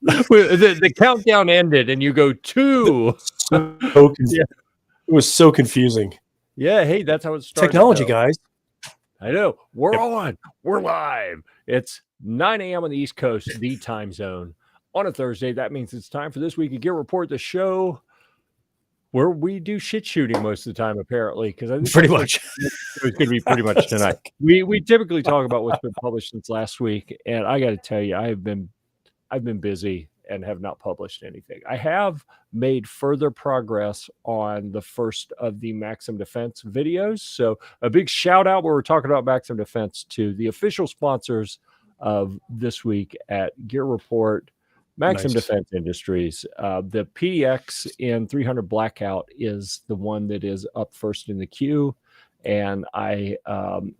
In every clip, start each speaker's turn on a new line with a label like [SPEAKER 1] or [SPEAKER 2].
[SPEAKER 1] The countdown ended, and you go 2.
[SPEAKER 2] It was so confusing.
[SPEAKER 1] Yeah, hey, that's how it started.
[SPEAKER 2] Technology, guys.
[SPEAKER 1] I know. We're on. We're live. It's 9 a.m. on the East Coast, the time zone. On a Thursday, that means it's time for This Week of Gear Report, the show where we do shit shooting most of the time, apparently, because I think
[SPEAKER 2] pretty much
[SPEAKER 1] it's going to be pretty much tonight. We typically talk about what's been published since last week, and I got to tell you, I've been busy and have not published anything. I have made further progress on the first of the Maxim Defense videos. So a big shout out where we're talking about Maxim Defense to the official sponsors of This Week at Gear Report, Maxim Defense Industries. The PDX in 300 Blackout is the one that is up first in the queue. And I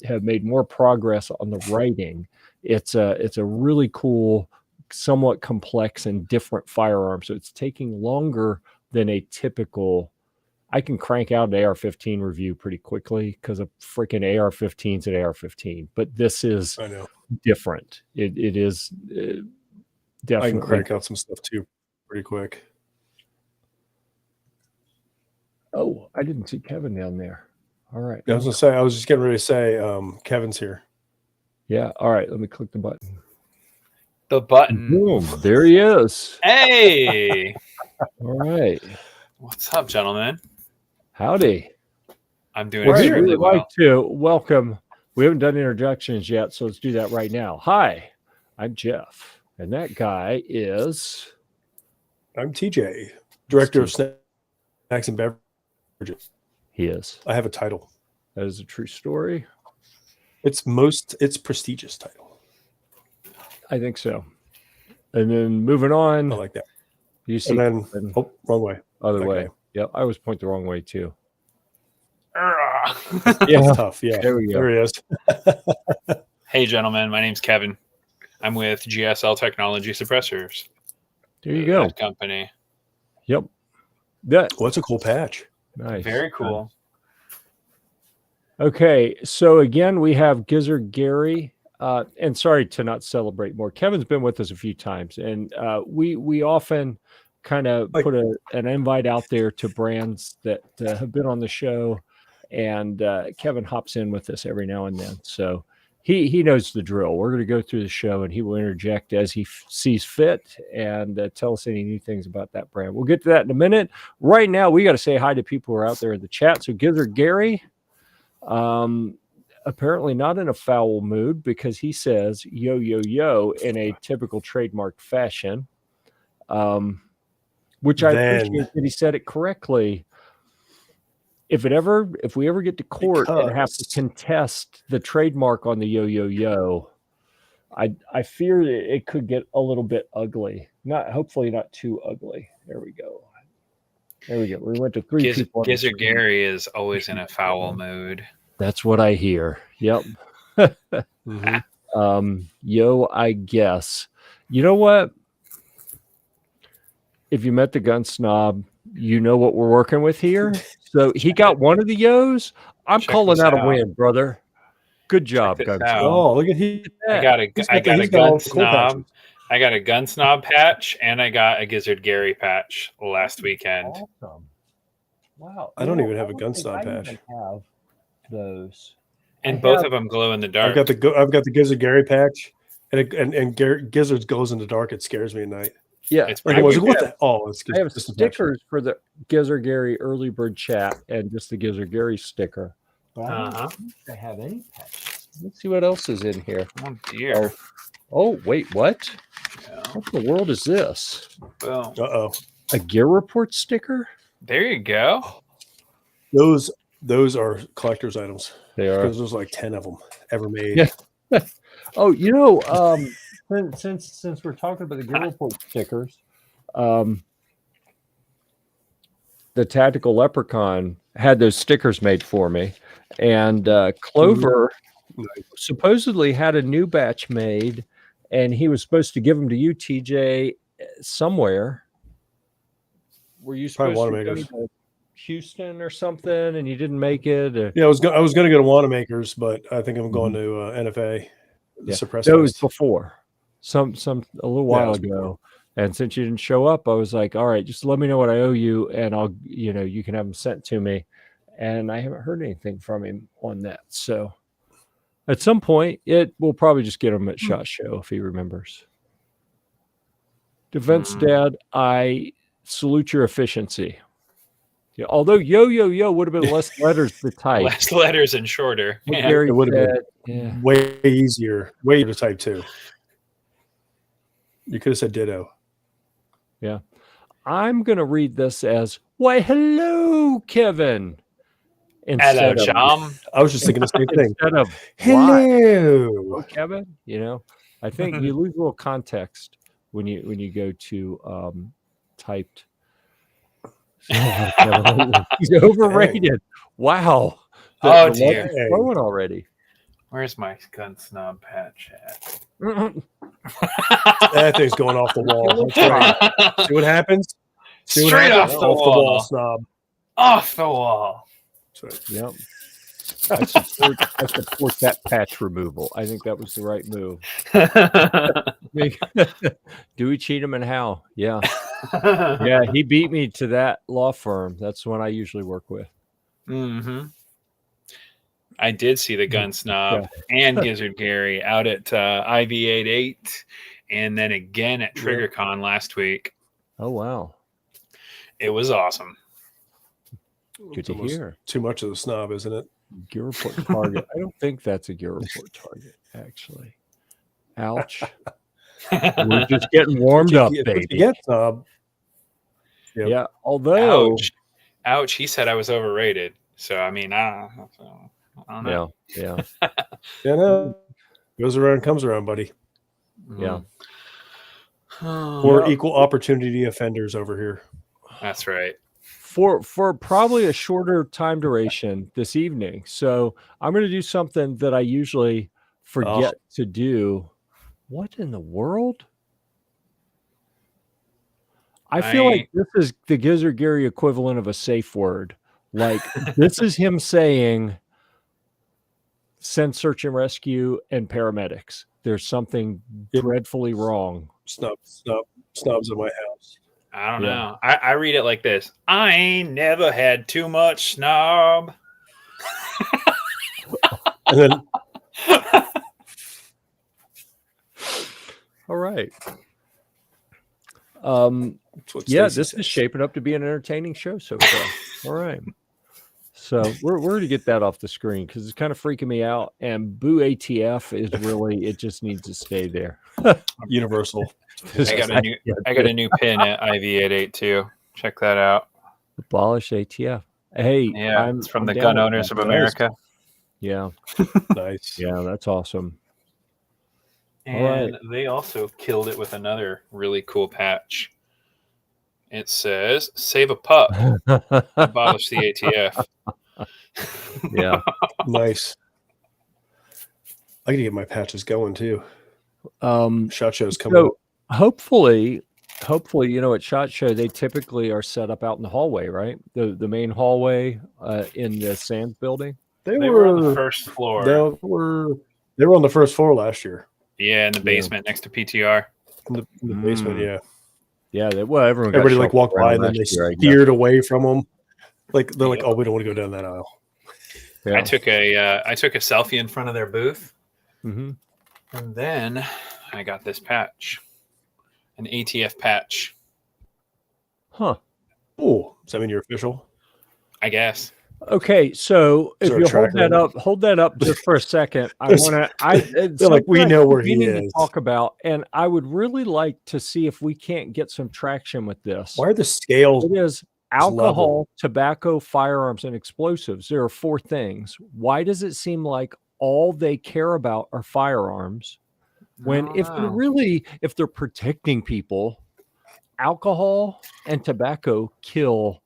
[SPEAKER 1] have made more progress on the writing. It's a really cool, somewhat complex and different firearm, so it's taking longer than a typical. I can crank out an AR-15 review pretty quickly because a freaking AR-15 is an AR-15, but this is different. It is definitely.
[SPEAKER 2] I can crank out some stuff too pretty quick.
[SPEAKER 1] Oh, I didn't see Kevin down there. All right,
[SPEAKER 2] I was gonna say, I was just getting ready to say Kevin's here.
[SPEAKER 1] Yeah, all right, let me click the button.
[SPEAKER 3] The button.
[SPEAKER 1] Boom, there he is.
[SPEAKER 3] Hey.
[SPEAKER 1] All right.
[SPEAKER 3] What's up, gentlemen?
[SPEAKER 1] Howdy.
[SPEAKER 3] I'm doing
[SPEAKER 1] Well,
[SPEAKER 3] extremely
[SPEAKER 1] we'd
[SPEAKER 3] well.
[SPEAKER 1] like to welcome. We haven't done introductions yet, so let's do that right now. Hi, I'm Jeff, and that guy is.
[SPEAKER 2] I'm TJ, Director of Snacks and Beverages.
[SPEAKER 1] He is.
[SPEAKER 2] I have a title.
[SPEAKER 1] That is a true story.
[SPEAKER 2] It's prestigious title.
[SPEAKER 1] I think so. And then moving on.
[SPEAKER 2] I like that.
[SPEAKER 1] You see,
[SPEAKER 2] and then wrong way.
[SPEAKER 1] Other way. Yep, I always point the wrong way too.
[SPEAKER 2] Yeah, it's tough. Yeah,
[SPEAKER 1] there we go.
[SPEAKER 2] There he is.
[SPEAKER 3] Hey, gentlemen, my name's Kevin. I'm with GSL Technology Suppressors.
[SPEAKER 1] There you go.
[SPEAKER 3] That company.
[SPEAKER 1] Yep.
[SPEAKER 2] What's a cool patch?
[SPEAKER 1] Nice.
[SPEAKER 3] Very cool.
[SPEAKER 1] Okay, so again, we have Gizzard Gary. And sorry to not celebrate more. Kevin's been with us a few times, and we often kind of put an invite out there to brands that have been on the show, and Kevin hops in with us every now and then. So he knows the drill. We're going to go through the show, and he will interject as he sees fit and tell us any new things about that brand. We'll get to that in a minute. Right now, we got to say hi to people who are out there in the chat. So Gizzard Gary. Apparently not in a foul mood because he says yo, yo, yo in a typical trademark fashion, which I appreciate that he said it correctly. If we ever get to court and have to contest the trademark on the yo, yo, yo, I fear that it could get a little bit ugly. Hopefully not too ugly. There we go. We went to 3 people.
[SPEAKER 3] Gizzard Gary is always in a foul mood.
[SPEAKER 1] That's what I hear. Yep. Yo, I guess. You know what? If you met the gun snob, you know what we're working with here. So he got one of the yos. I'm calling that a win, brother. Good job, gun snob.
[SPEAKER 2] Oh, look at
[SPEAKER 3] I got a gun snob. I got a gun snob patch, and I got a Gizzard Gary patch last weekend.
[SPEAKER 1] Awesome. Wow.
[SPEAKER 2] I don't even have a gun snob patch.
[SPEAKER 1] Have those,
[SPEAKER 3] and both of them glow in the dark.
[SPEAKER 2] I've got the Gizzard Gary patch, and Gizzard's glows in the dark. It scares me at night.
[SPEAKER 1] Yeah,
[SPEAKER 3] it's
[SPEAKER 2] what the? Oh, it's
[SPEAKER 1] I have stickers for the Gizzard Gary early bird chat and just the Gizzard Gary sticker. But I don't think I have any patches. Let's see what else is in here.
[SPEAKER 3] Oh dear.
[SPEAKER 1] Oh wait, what?
[SPEAKER 3] Yeah.
[SPEAKER 1] What in the world is this?
[SPEAKER 3] Well,
[SPEAKER 1] a Gear Report sticker?
[SPEAKER 3] There you go.
[SPEAKER 2] Those are collector's items.
[SPEAKER 1] They are.
[SPEAKER 2] Because there's like 10 of them ever made.
[SPEAKER 1] Yeah. Oh, you know, since we're talking about the Gear Report stickers, the Tactical Leprechaun had those stickers made for me, and Clover supposedly had a new batch made, and he was supposed to give them to you, TJ, somewhere. Were you supposed to go to Houston or something, and you didn't make it?
[SPEAKER 2] Yeah, I was going to go to Wanamaker's, but I think I'm going to NFA.
[SPEAKER 1] That was before. A little while ago. And since you didn't show up, I was like, all right, just let me know what I owe you, and I'll, you can have them sent to me. And I haven't heard anything from him on that. So at some point, we'll probably just get him at SHOT Show if he remembers. Defense Dad, I salute your efficiency. Yeah, although yo would have been less letters to type.
[SPEAKER 3] Less letters and shorter.
[SPEAKER 2] Yeah. It would have been way easier to type too. You could have said ditto.
[SPEAKER 1] Yeah. I'm going to read this as, why, hello, Kevin.
[SPEAKER 3] Hello, Chom.
[SPEAKER 2] I was just thinking the same thing.
[SPEAKER 1] Instead of,
[SPEAKER 2] hello,
[SPEAKER 1] Kevin. I think you lose a little context when you go to typed. He's overrated. Dang. Wow.
[SPEAKER 3] Oh, dear.
[SPEAKER 1] Going already.
[SPEAKER 3] Where's my gun snob patch at?
[SPEAKER 2] That thing's going off the wall. See what happens?
[SPEAKER 3] Straight off the wall,
[SPEAKER 2] snob.
[SPEAKER 3] Off the wall.
[SPEAKER 1] Yep. I support that patch removal. I think that was the right move. Do we cheat him and how? Yeah. Yeah, he beat me to that law firm. That's the one I usually work with.
[SPEAKER 3] Mm-hmm. I did see the gun snob and Gizzard Gary out at IV88 and then again at TriggerCon last week.
[SPEAKER 1] Oh, wow.
[SPEAKER 3] It was awesome.
[SPEAKER 1] Good to hear.
[SPEAKER 2] Too much of the snob, isn't it?
[SPEAKER 1] Gear report target. I don't think that's a gear report target, actually. Ouch. We're just getting warmed up, baby.
[SPEAKER 2] Yeah, snob.
[SPEAKER 1] Yep. Yeah, although...
[SPEAKER 3] Ouch. He said I was overrated. So, I mean, I don't know.
[SPEAKER 1] Yeah.
[SPEAKER 2] Goes around, comes around, buddy.
[SPEAKER 1] Yeah.
[SPEAKER 2] We're equal opportunity offenders over here.
[SPEAKER 3] That's right.
[SPEAKER 1] For probably a shorter time duration this evening. So I'm going to do something that I usually forget to do. What in the world? I feel like this is the Gizzard Gary equivalent of a safe word. Like, this is him saying, send search and rescue and paramedics. There's something dreadfully wrong.
[SPEAKER 2] Snobs in my house.
[SPEAKER 3] I don't know. I read it like this. I ain't never had too much snob.
[SPEAKER 2] And then,
[SPEAKER 1] all right. This is shaping up to be an entertaining show so far. All right. So we're going to get that off the screen because it's kind of freaking me out. And Boo ATF is really, it just needs to stay there.
[SPEAKER 2] Universal.
[SPEAKER 3] I got a new pin at IV88 too. Check that out.
[SPEAKER 1] Abolish ATF. Hey,
[SPEAKER 3] yeah, it's from the Gun Owners of America.
[SPEAKER 1] Yeah.
[SPEAKER 2] Nice.
[SPEAKER 1] Yeah, that's awesome.
[SPEAKER 3] And they also killed it with another really cool patch. It says, save a pup, abolish the ATF.
[SPEAKER 1] Yeah.
[SPEAKER 2] Nice. I gotta get my patches going too. SHOT Show's coming up.
[SPEAKER 1] Hopefully, at SHOT Show, they typically are set up out in the hallway, right? The main hallway in the Sands building.
[SPEAKER 3] They were on the first floor.
[SPEAKER 2] They were on the first floor last year.
[SPEAKER 3] Yeah, in the basement next to PTR.
[SPEAKER 2] In the basement, yeah.
[SPEAKER 1] Yeah, everybody
[SPEAKER 2] like walked by and then they steered away from them. Like they're like, oh, we don't want to go down that aisle.
[SPEAKER 3] Yeah. I took a selfie in front of their booth,
[SPEAKER 1] and
[SPEAKER 3] then I got this patch, an ATF patch.
[SPEAKER 1] Huh?
[SPEAKER 2] Oh, does that mean you're official?
[SPEAKER 3] I guess.
[SPEAKER 1] Okay, so if you hold that up just for a second. I want to.
[SPEAKER 2] Like we know where he is.
[SPEAKER 1] To talk about, and I would really like to see if we can't get some traction with this.
[SPEAKER 2] Why are the scales?
[SPEAKER 1] It is alcohol, tobacco, firearms, and explosives. There are 4 things. Why does it seem like all they care about are firearms? When if they're protecting people, alcohol and tobacco kill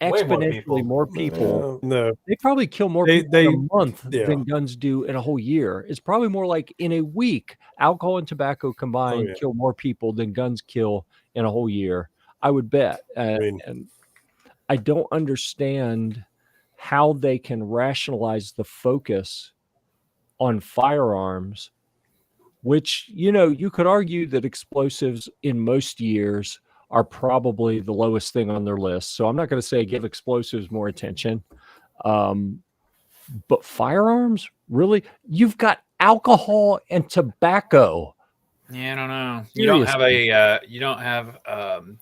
[SPEAKER 1] exponentially more people.
[SPEAKER 2] No,
[SPEAKER 1] they probably kill more people in a month than guns do in a whole year. It's probably more like in a week, alcohol and tobacco combined kill more people than guns kill in a whole year. I would bet. And I don't understand how they can rationalize the focus on firearms which, you could argue that explosives in most years are probably the lowest thing on their list. So I'm not going to say give explosives more attention. But firearms, really? You've got alcohol and tobacco.
[SPEAKER 3] Yeah, I don't know.
[SPEAKER 1] Seriously.
[SPEAKER 3] You don't have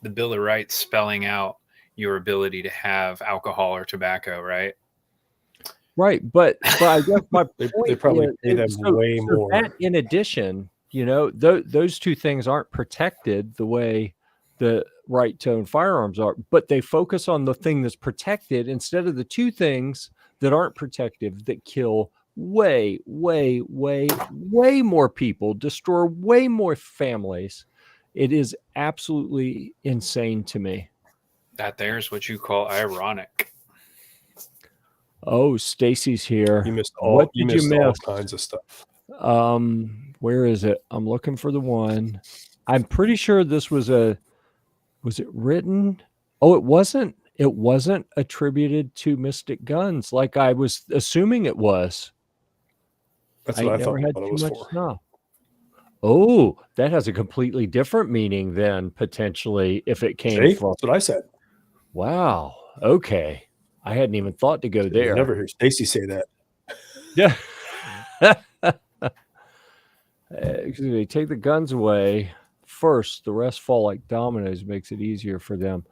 [SPEAKER 3] the Bill of Rights spelling out your ability to have alcohol or tobacco, right?
[SPEAKER 1] Right, but I guess my point
[SPEAKER 2] They probably pay them
[SPEAKER 1] is,
[SPEAKER 2] way more.
[SPEAKER 1] that in addition, those two things aren't protected the way the right to own firearms are, but they focus on the thing that's protected instead of the two things that aren't protective that kill way, way, way, way more people, destroy way more families. It is absolutely insane to me.
[SPEAKER 3] That there's what you call ironic.
[SPEAKER 1] Oh, Stacy's here.
[SPEAKER 2] You missed
[SPEAKER 1] What did you miss?
[SPEAKER 2] all kinds of stuff.
[SPEAKER 1] Where is it? I'm looking for the one. I'm pretty sure this was it written? Oh, it wasn't. It wasn't attributed to Mystic Guns like I was assuming it was.
[SPEAKER 2] That's what I thought
[SPEAKER 1] had
[SPEAKER 2] it
[SPEAKER 1] too
[SPEAKER 2] was
[SPEAKER 1] much
[SPEAKER 2] for.
[SPEAKER 1] snow. Oh, that has a completely different meaning then, potentially, if it came from.
[SPEAKER 2] That's what I said.
[SPEAKER 1] Wow. Okay. I hadn't even thought to go there.
[SPEAKER 2] You never hear Stacy say that.
[SPEAKER 1] Yeah. They take the guns away first, the rest fall like dominoes, makes it easier for them.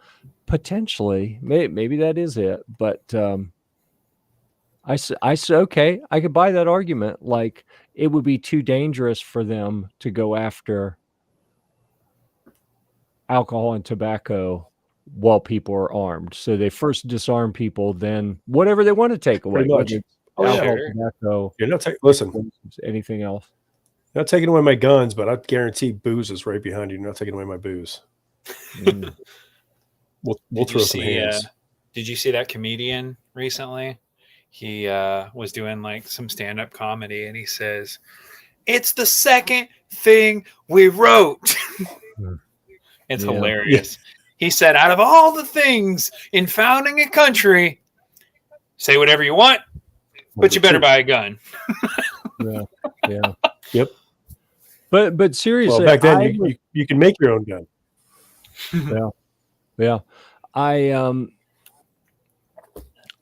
[SPEAKER 1] Potentially, maybe that is it. But I said, okay, I could buy that argument. Like, it would be too dangerous for them to go after alcohol and tobacco while people are armed. So they first disarm people, then whatever they want to take away.
[SPEAKER 2] Pretty much.
[SPEAKER 1] Alcohol, tobacco,
[SPEAKER 2] You're not listen,
[SPEAKER 1] anything else.
[SPEAKER 2] not taking away my guns, but I guarantee booze is right behind you. You're not taking away my booze. We'll throw some hands.
[SPEAKER 3] Did you see that comedian recently? He was doing like some stand-up comedy, and he says, "It's the second thing we wrote." It's hilarious. Yeah. He said, "Out of all the things in founding a country, say whatever you want, but you better buy a gun."
[SPEAKER 1] Yeah.
[SPEAKER 2] Yep.
[SPEAKER 1] But seriously,
[SPEAKER 2] well, back then you can make your own gun.
[SPEAKER 1] Yeah.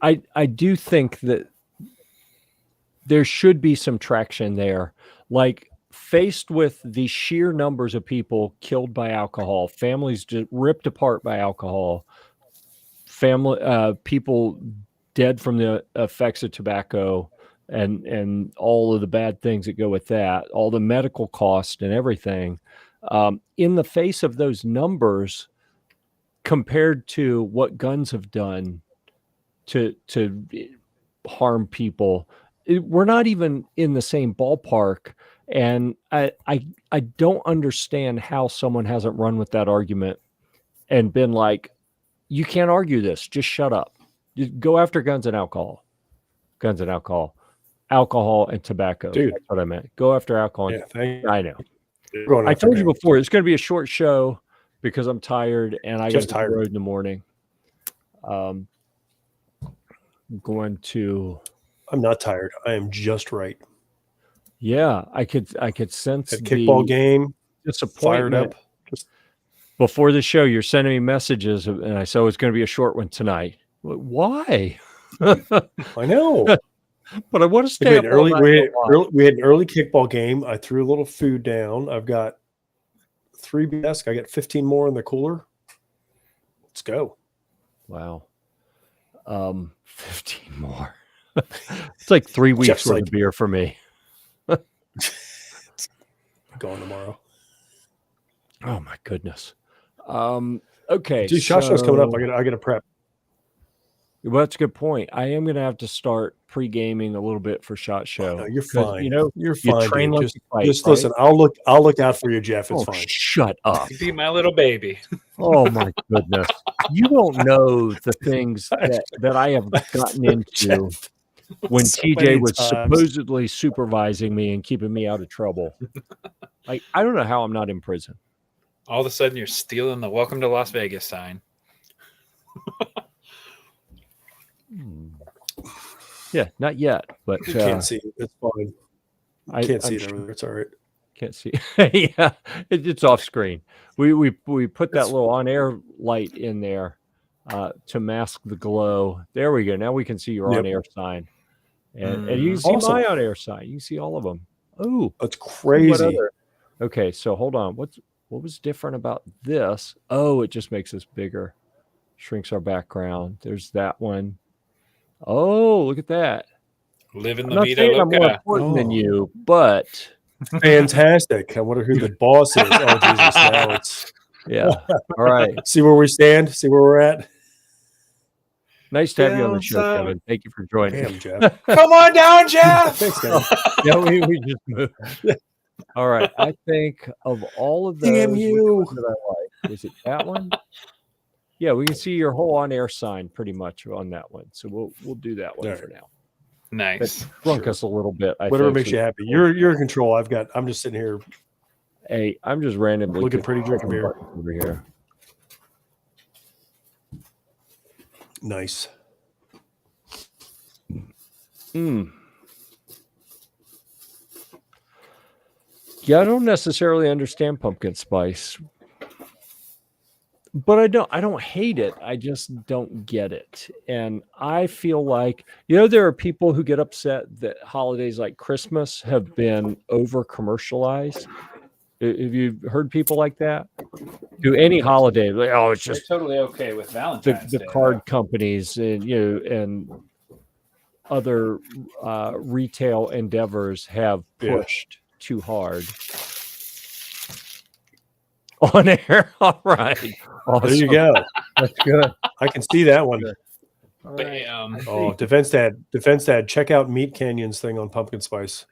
[SPEAKER 1] I do think that there should be some traction there. Like, faced with the sheer numbers of people killed by alcohol, families just ripped apart by alcohol, people dead from the effects of tobacco, and all of the bad things that go with that, all the medical costs and everything. In the face of those numbers, compared to what guns have done to harm people, we're not even in the same ballpark. And I don't understand how someone hasn't run with that argument and been like, you can't argue this, just shut up. Just go after guns and alcohol and tobacco.
[SPEAKER 2] Dude,
[SPEAKER 1] that's what I meant. Go after alcohol. I know. I told you before, it's going to be a short show because I'm tired and I got to the road in the morning. I'm
[SPEAKER 2] not tired. I am just right.
[SPEAKER 1] Yeah, I could sense
[SPEAKER 2] the kickball game.
[SPEAKER 1] Disappointment.
[SPEAKER 2] Fired up. Just
[SPEAKER 1] before the show, you're sending me messages, and I said it's going to be a short one tonight. Why?
[SPEAKER 2] I know,
[SPEAKER 1] but I want to stay up
[SPEAKER 2] early. We had an early kickball game. I threw a little food down. I've got 3 desk. I got 15 more in the cooler. Let's go.
[SPEAKER 1] Wow. 15 more. It's like 3 weeks worth of beer for me.
[SPEAKER 2] Going tomorrow.
[SPEAKER 1] Oh my goodness. Okay.
[SPEAKER 2] Dude, SHOT Show's coming up. I gotta prep.
[SPEAKER 1] Well, that's a good point. I am gonna have to start pre-gaming a little bit for SHOT Show.
[SPEAKER 2] No, you're fine.
[SPEAKER 1] You're fine.
[SPEAKER 2] Just listen. I'll look out for you, Jeff. It's fine.
[SPEAKER 1] Shut up.
[SPEAKER 3] You be my little baby.
[SPEAKER 1] Oh my goodness. You don't know the things that I have gotten into when TJ was supposedly supervising me and keeping me out of trouble. Like, I don't know how I'm not in prison.
[SPEAKER 3] All of a sudden, you're stealing the "Welcome to Las Vegas" sign.
[SPEAKER 1] Yeah, not yet, but
[SPEAKER 2] you can't see it. It's fine. I can't see it over there. It's all right.
[SPEAKER 1] can't see. Yeah, it's off screen. We put that little on-air light in there to mask the glow. There we go. Now we can see your on-air sign, and you can see my on-air sign. You can see all of them. Oh,
[SPEAKER 2] that's crazy.
[SPEAKER 1] Okay, so hold on. What was different about this? Oh, it just makes us bigger. Shrinks our background. There's that one. Oh, look at that.
[SPEAKER 3] Living
[SPEAKER 1] I'm
[SPEAKER 3] La
[SPEAKER 1] not
[SPEAKER 3] Vida
[SPEAKER 1] saying I'm more
[SPEAKER 3] Loca.
[SPEAKER 1] important than you, but
[SPEAKER 2] fantastic. I wonder who the boss is. Oh, Jesus. Now it's.
[SPEAKER 1] Yeah. All right.
[SPEAKER 2] See where we stand? See where we're at?
[SPEAKER 1] Nice to have you on the show, Kevin. Thank you for joining.
[SPEAKER 2] Damn, Jeff.
[SPEAKER 3] Come on down, Jeff.
[SPEAKER 2] Thanks, Kevin.
[SPEAKER 1] Yeah, we just moved. All right. I think of all of those,
[SPEAKER 2] Damn you.
[SPEAKER 1] which one did I like? Was it that one? Yeah, we can see your whole on-air sign pretty much on that one. So we'll do that one for now.
[SPEAKER 3] Nice.
[SPEAKER 1] That shrunk us a little bit.
[SPEAKER 2] Whatever makes you happy. You're in control. I'm just sitting here.
[SPEAKER 1] Hey, I'm just randomly
[SPEAKER 2] looking pretty, drinking beer
[SPEAKER 1] over here.
[SPEAKER 2] Nice.
[SPEAKER 1] Yeah, I don't necessarily understand pumpkin spice, but I don't hate it. I just don't get it. And I feel like, there are people who get upset that holidays like Christmas have been over commercialized. Have you heard people like that? Do any holiday, like, oh, it's just
[SPEAKER 3] totally okay with Valentine's
[SPEAKER 1] the
[SPEAKER 3] Day,
[SPEAKER 1] card companies and and other retail endeavors have pushed too hard on air. All right, awesome.
[SPEAKER 2] There you go.
[SPEAKER 1] That's good.
[SPEAKER 2] I can see that one.
[SPEAKER 1] All right.
[SPEAKER 2] Oh, Defense Dad, check out Meat Canyon's thing on pumpkin spice.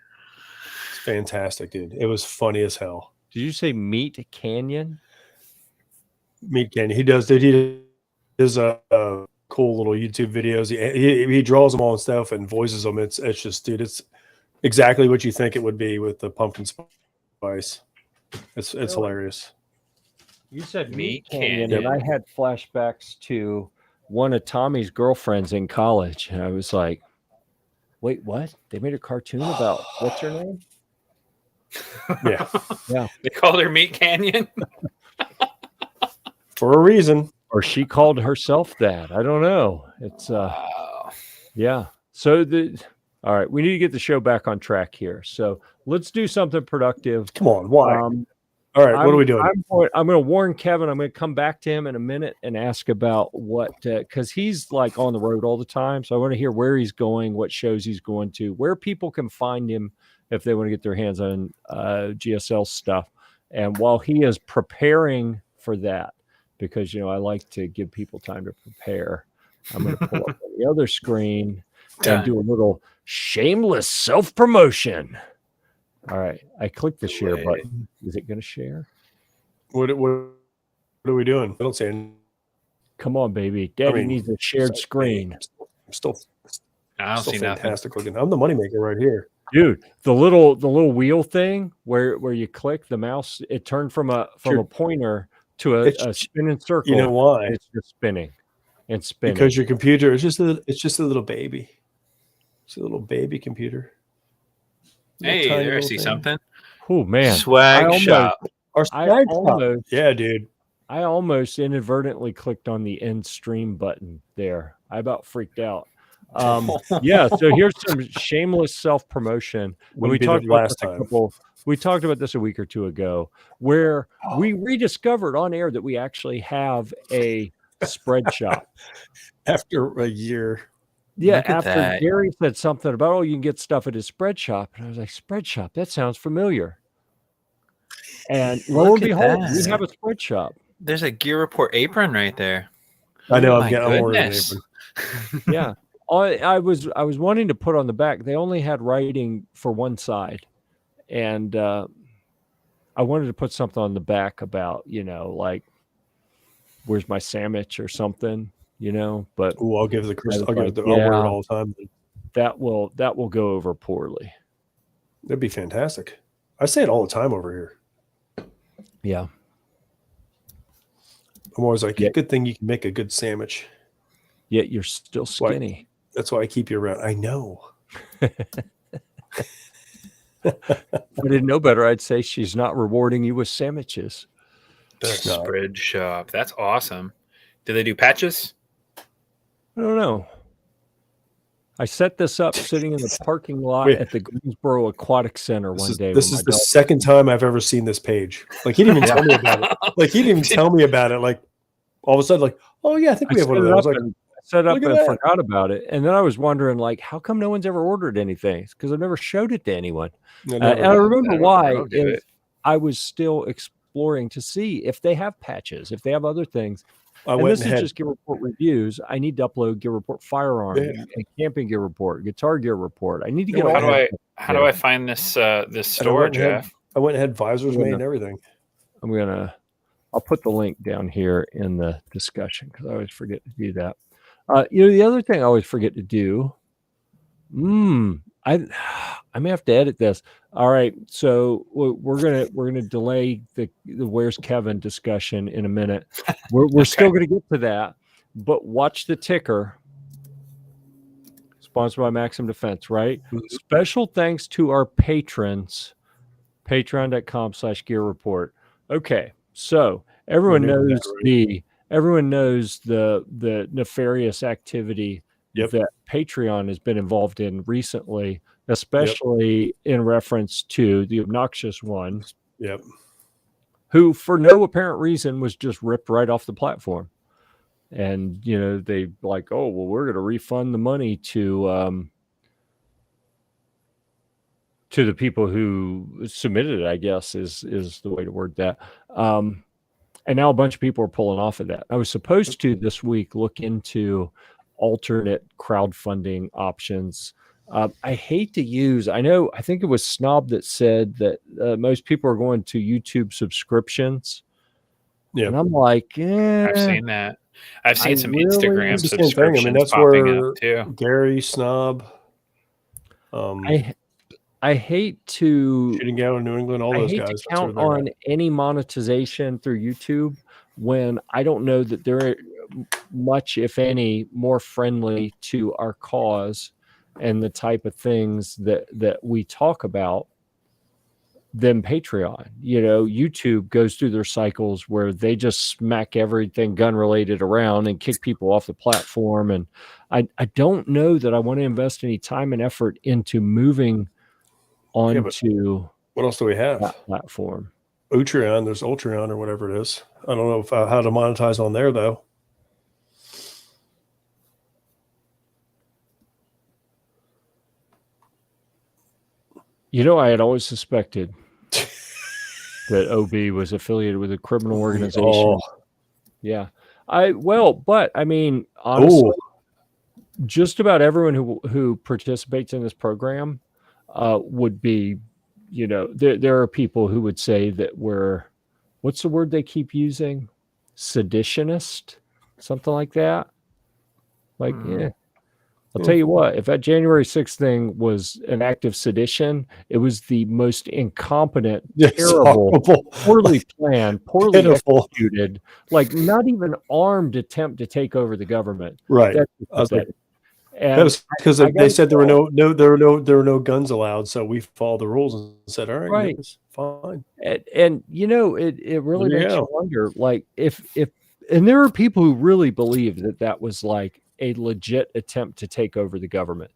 [SPEAKER 2] It's fantastic, dude. It was funny as hell.
[SPEAKER 1] Did you say Meat Canyon?
[SPEAKER 2] Meat Canyon. He does a cool little YouTube videos. He draws them all and stuff and voices them. It's just, dude, it's exactly what you think it would be with the pumpkin spice. It's hilarious.
[SPEAKER 1] You said Meat Canyon, and I had flashbacks to one of Tommy's girlfriends in college, and I was like, "Wait, what? They made a cartoon about what's her name?"
[SPEAKER 2] Yeah.
[SPEAKER 3] They called her Meat Canyon
[SPEAKER 2] for a reason,
[SPEAKER 1] or she called herself that. I don't know. It's yeah. So all right, we need to get the show back on track here. So let's do something productive.
[SPEAKER 2] Come on, why? All right, what are we doing?
[SPEAKER 1] I'm going to warn Kevin. I'm going to come back to him in a minute and ask about what, because he's like on the road all the time. So I want to hear where he's going, what shows he's going to, where people can find him if they want to get their hands on GSL stuff. And while he is preparing for that, because, I like to give people time to prepare, I'm going to pull up on the other screen and do a little shameless self-promotion. All right, I clicked the share button. Is it going to share?
[SPEAKER 2] What are we doing? I don't see anything.
[SPEAKER 1] Come on, baby. Daddy needs a shared screen.
[SPEAKER 2] I'm still
[SPEAKER 3] I don't see
[SPEAKER 2] fantastic
[SPEAKER 3] nothing.
[SPEAKER 2] looking. I'm the moneymaker right here.
[SPEAKER 1] Dude, the little wheel thing where you click the mouse, it turned from a pointer to a spinning circle.
[SPEAKER 2] You know why?
[SPEAKER 1] It's just spinning and spinning.
[SPEAKER 2] Because your computer is just a little baby. It's a little baby computer.
[SPEAKER 3] Hey, there I see something.
[SPEAKER 1] Oh man,
[SPEAKER 3] swag shop.
[SPEAKER 2] Our swag shop. Yeah, dude.
[SPEAKER 1] I almost inadvertently clicked on the end stream button there. I about freaked out. Yeah, so here's some shameless self-promotion. When we talked about we talked about this a week or two ago, where we rediscovered on air that we actually have a spread shop
[SPEAKER 2] after a year.
[SPEAKER 1] Yeah, after Gary said something about, you can get stuff at his spread shop. And I was like, spread shop? That sounds familiar. And lo and behold, we have a spread shop.
[SPEAKER 3] There's a Gear Report apron right there.
[SPEAKER 2] I know. I'm ordering an apron.
[SPEAKER 1] Yeah. I was wanting to put on the back. They only had writing for one side. And I wanted to put something on the back about, like, where's my sandwich or something. But
[SPEAKER 2] I'll give the Chris. I'll wear it all the time.
[SPEAKER 1] That will go over poorly.
[SPEAKER 2] That'd be fantastic. I say it all the time over here.
[SPEAKER 1] Yeah.
[SPEAKER 2] I'm always like, good thing you can make a good sandwich.
[SPEAKER 1] Yet you're still skinny.
[SPEAKER 2] That's why I keep you around. I know.
[SPEAKER 1] If I didn't know better, I'd say she's not rewarding you with sandwiches.
[SPEAKER 3] The
[SPEAKER 2] It's not.
[SPEAKER 3] spread shop. That's awesome. Do they do patches?
[SPEAKER 1] I don't know. I set this up sitting in the parking lot
[SPEAKER 2] Wait.
[SPEAKER 1] at the Greensboro Aquatic Center one day.
[SPEAKER 2] This is the second time I've ever seen this page. Like, he didn't even tell me about it. Like, he didn't even tell me about it. Like, all of a sudden, like, oh yeah, I think we have one of those. Like,
[SPEAKER 1] set up
[SPEAKER 2] look at
[SPEAKER 1] and
[SPEAKER 2] that.
[SPEAKER 1] forgot about it, and then I was wondering, like, how come no one's ever ordered anything? Because I've never showed it to anyone. And I remember why is I was still exploring to see if they have patches, if they have other things. And this is just Gear Report reviews. I need to upload Gear Report firearm, and camping gear report, guitar gear report. I need to get all.
[SPEAKER 3] How do I find this this store, Jeff?
[SPEAKER 2] I went and had visors made and everything.
[SPEAKER 1] I'll put the link down here in the discussion because I always forget to do that. The other thing I always forget to do. I may have to edit this. All right, so we're gonna delay the Where's Kevin discussion in a minute. We're still gonna get to that, but watch the ticker. Sponsored by Maxim Defense, right? Mm-hmm. Special thanks to our patrons. Patreon.com/Gear Report. Okay, so everyone knows the nefarious activity that Patreon has been involved in recently, especially in reference to the obnoxious one, who for no apparent reason was just ripped right off the platform. And, they like, oh, well, we're going to refund the money to the people who submitted it, I guess is the way to word that. And now a bunch of people are pulling off of that. I was supposed to this week look into alternate crowdfunding options. I hate to use, I think it was Snob that said that most people are going to YouTube subscriptions. Yeah. And I'm like,
[SPEAKER 3] I've seen that. I've seen some Instagram subscriptions. I mean, that's where too.
[SPEAKER 2] Gary, Snob.
[SPEAKER 1] I hate to
[SPEAKER 2] shooting out in New England, all those guys.
[SPEAKER 1] To count on any monetization through YouTube when I don't know that they're much, if any, more friendly to our cause and the type of things that we talk about than Patreon. YouTube goes through their cycles where they just smack everything gun related around and kick people off the platform. And I don't know that I want to invest any time and effort into moving onto
[SPEAKER 2] what else do we have?
[SPEAKER 1] That platform.
[SPEAKER 2] Utreon, there's Ultreon or whatever it is. I don't know how to monetize on there though.
[SPEAKER 1] I had always suspected that OB was affiliated with a criminal organization. Oh. Yeah. But I mean, honestly, just about everyone who participates in this program would be, there are people who would say that we're, what's the word they keep using? Seditionist, something like that. Like, I'll tell you what, if that January 6th thing was an act of sedition, it was the most incompetent, terrible, poorly planned, poorly executed, like not even armed attempt to take over the government.
[SPEAKER 2] Right. That was because they said there were no guns allowed, so we followed the rules and said, all right, it's fine.
[SPEAKER 1] And it really makes you wonder, like if and there are people who really believe that was like a legit attempt to take over the government.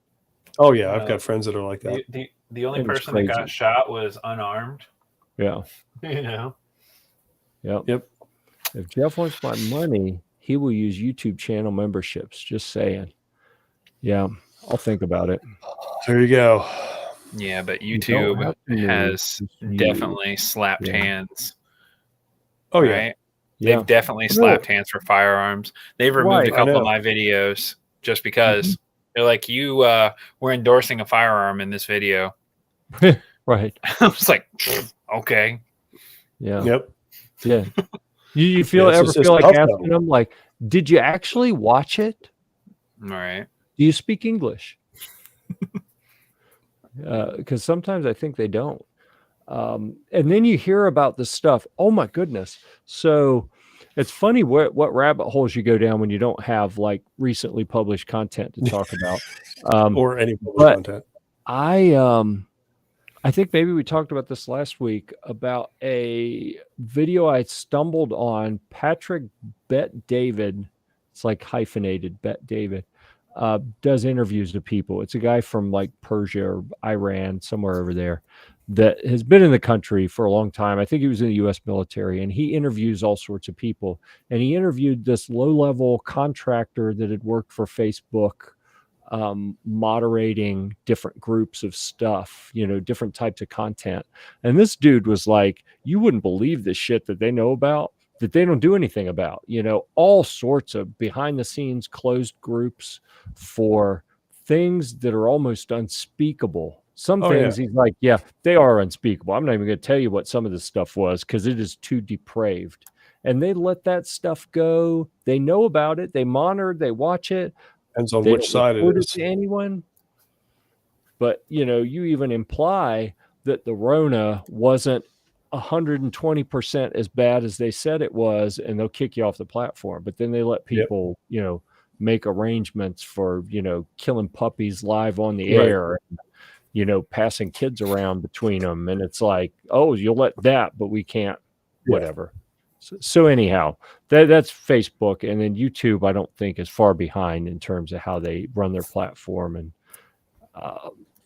[SPEAKER 2] Oh yeah, I've got friends that are like that.
[SPEAKER 3] The only person that got shot was unarmed.
[SPEAKER 1] Yeah.
[SPEAKER 3] Yep.
[SPEAKER 1] If Jeff wants my money, he will use YouTube channel memberships. Just saying. Yeah, I'll think about it.
[SPEAKER 2] There you go.
[SPEAKER 3] Yeah, but YouTube has definitely slapped hands.
[SPEAKER 2] Oh yeah.
[SPEAKER 3] Right? They've definitely slapped hands for firearms. They've removed a couple of my videos just because they're like, you were endorsing a firearm in this video.
[SPEAKER 1] Right.
[SPEAKER 3] I was like, okay.
[SPEAKER 1] Yeah.
[SPEAKER 2] Yep.
[SPEAKER 1] Yeah. You feel like asking them, like, did you actually watch it?
[SPEAKER 3] All right.
[SPEAKER 1] Do you speak English? Because sometimes I think they don't. And then you hear about this stuff. Oh my goodness. So it's funny what rabbit holes you go down when you don't have like recently published content to talk about.
[SPEAKER 2] Or any published content.
[SPEAKER 1] I think maybe we talked about this last week about a video I stumbled on. Patrick Bet David, it's like hyphenated Bet David, does interviews of people. It's a guy from like Persia or Iran, somewhere over there, that has been in the country for a long time. I think he was in the U.S. military, and he interviews all sorts of people. And he interviewed this low-level contractor that had worked for Facebook, moderating different groups of stuff, different types of content. And this dude was like, you wouldn't believe the shit that they know about that they don't do anything about, all sorts of behind the scenes closed groups for things that are almost unspeakable. Some things he's like, yeah, they are unspeakable. I'm not even going to tell you what some of this stuff was because it is too depraved. And they let that stuff go. They know about it. They monitor, they watch it.
[SPEAKER 2] Depends on which side it is.
[SPEAKER 1] To anyone. But, you even imply that the Rona wasn't 120% as bad as they said it was, and they'll kick you off the platform. But then they let people, make arrangements for, killing puppies live on the air, passing kids around between them. And it's like, oh, you'll let that, but we can't, whatever. So anyhow, that's Facebook. And then YouTube, I don't think, is far behind in terms of how they run their platform. And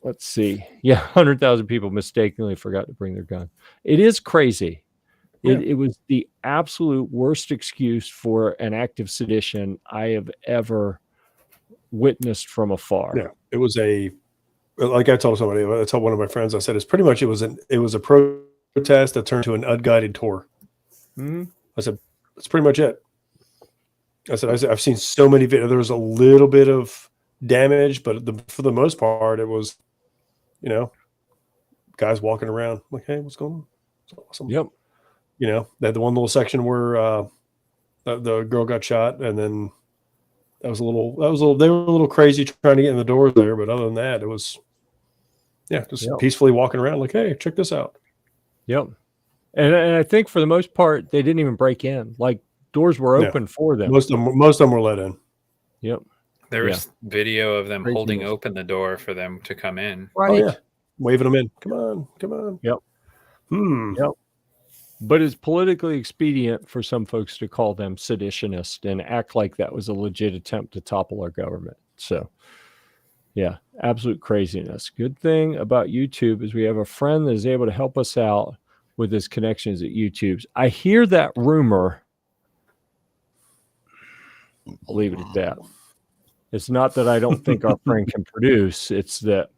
[SPEAKER 1] let's see. 100,000 people mistakenly forgot to bring their gun. It is crazy. It was the absolute worst excuse for an act of sedition I have ever witnessed from afar.
[SPEAKER 2] Yeah, it was like I told somebody, I told one of my friends, I said, it was a protest that turned to an unguided tour.
[SPEAKER 1] Mm-hmm.
[SPEAKER 2] I said, that's pretty much it. I said, I've seen so many videos. There was a little bit of damage, but for the most part, it was, guys walking around like, hey, what's going on? It's awesome.
[SPEAKER 1] Yep.
[SPEAKER 2] They had the one little section where the girl got shot, and then they were a little crazy trying to get in the doors there. But other than that, it was, peacefully walking around like, hey, check this out.
[SPEAKER 1] Yep. And I think for the most part, they didn't even break in. Like, doors were open for them.
[SPEAKER 2] Most of them were let in.
[SPEAKER 1] Yep.
[SPEAKER 3] There was video of them holding open the door for them to come in.
[SPEAKER 1] Right.
[SPEAKER 2] Oh, yeah. Waving them in. Come on.
[SPEAKER 1] Yep.
[SPEAKER 2] Yep.
[SPEAKER 1] But it's politically expedient for some folks to call them seditionist and act like that was a legit attempt to topple our government. So, absolute craziness. Good thing about YouTube is we have a friend that is able to help us out with his connections at YouTube's. I hear that rumor. I'll leave it at that. It's not that I don't think our friend can produce. It's that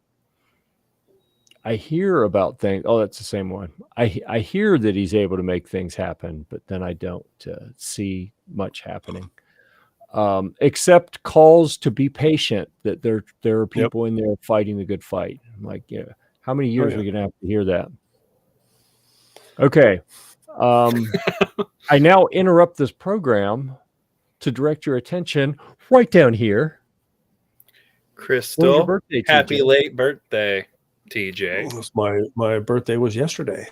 [SPEAKER 1] I hear about things. Oh, that's the same one. I hear that he's able to make things happen, but then I don't see much happening. Except calls to be patient, that there are people in there fighting the good fight. I'm like, how many years are we going to have to hear that? Okay. I now interrupt this program to direct your attention right down here.
[SPEAKER 3] Crystal,
[SPEAKER 1] birthday,
[SPEAKER 3] happy
[SPEAKER 1] TJ?
[SPEAKER 3] late birthday, TJ.
[SPEAKER 2] My birthday was yesterday.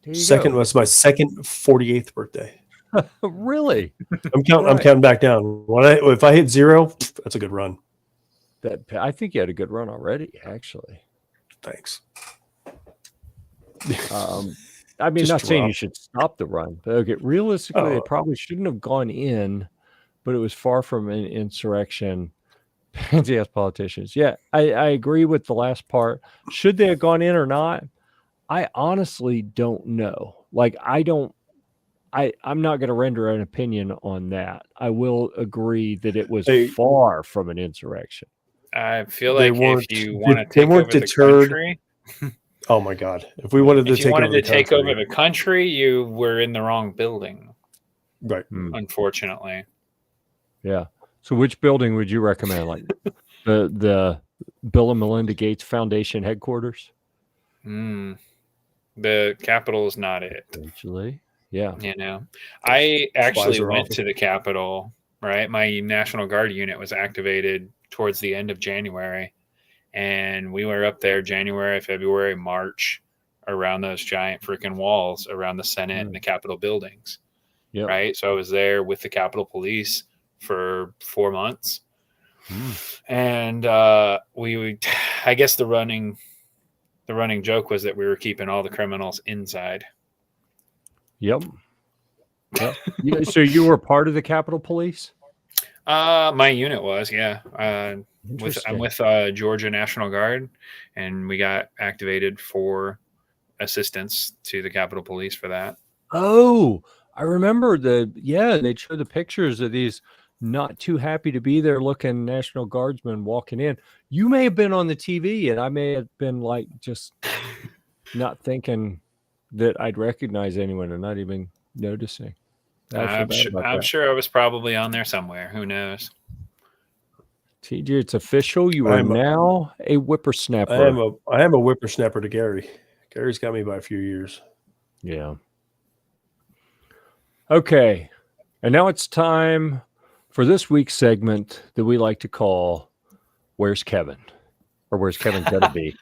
[SPEAKER 1] Go.
[SPEAKER 2] Was my second 48th birthday.
[SPEAKER 1] Really?
[SPEAKER 2] I'm counting back down. If I hit 0, that's a good run.
[SPEAKER 1] I think you had a good run already, actually.
[SPEAKER 2] Thanks.
[SPEAKER 1] I mean,
[SPEAKER 2] Just
[SPEAKER 1] not saying
[SPEAKER 2] drop.
[SPEAKER 1] you should stop the run, but okay, realistically, they probably shouldn't have gone in, but it was far from an insurrection. Pansy-ass politicians. Yeah, I agree with the last part. Should they have gone in or not? I honestly don't know. Like, I'm not going to render an opinion on that. I will agree that it was far from an insurrection.
[SPEAKER 3] I feel like if you want to
[SPEAKER 2] they
[SPEAKER 3] take
[SPEAKER 2] weren't
[SPEAKER 3] over
[SPEAKER 2] deterred.
[SPEAKER 3] the country,
[SPEAKER 2] oh my God! If we wanted to take over
[SPEAKER 3] the country, you were in the wrong building.
[SPEAKER 2] Right.
[SPEAKER 3] Unfortunately.
[SPEAKER 1] Yeah. So which building would you recommend? Like the Bill and Melinda Gates Foundation headquarters?
[SPEAKER 3] The Capitol is not it.
[SPEAKER 1] Actually, yeah.
[SPEAKER 3] I actually went to the Capitol, right? My National Guard unit was activated towards the end of January. And we were up there January, February, March, around those giant freaking walls around the Senate and the Capitol buildings.
[SPEAKER 1] Yep.
[SPEAKER 3] Right. So I was there with the Capitol Police for 4 months. And I guess the running the running joke was that we were keeping all the criminals inside.
[SPEAKER 1] Yep. So you were part of the Capitol Police?
[SPEAKER 3] My unit was, yeah. I'm
[SPEAKER 1] Interesting.
[SPEAKER 3] with Georgia National Guard, and we got activated for assistance to the Capitol Police for that.
[SPEAKER 1] Oh, I remember they showed the pictures of these not too happy to be there looking National Guardsmen walking in. You may have been on the TV, and I may have been like just not thinking that I'd recognize anyone and not even noticing.
[SPEAKER 3] I'm sure I was probably on there somewhere. Who knows?
[SPEAKER 1] TJ, it's official. You are now a whippersnapper.
[SPEAKER 2] I am a whippersnapper to Gary. Gary's got me by a few years.
[SPEAKER 1] Yeah. Okay. And now it's time for this week's segment that we like to call Where's Kevin? Or Where's Kevin Gonna Be?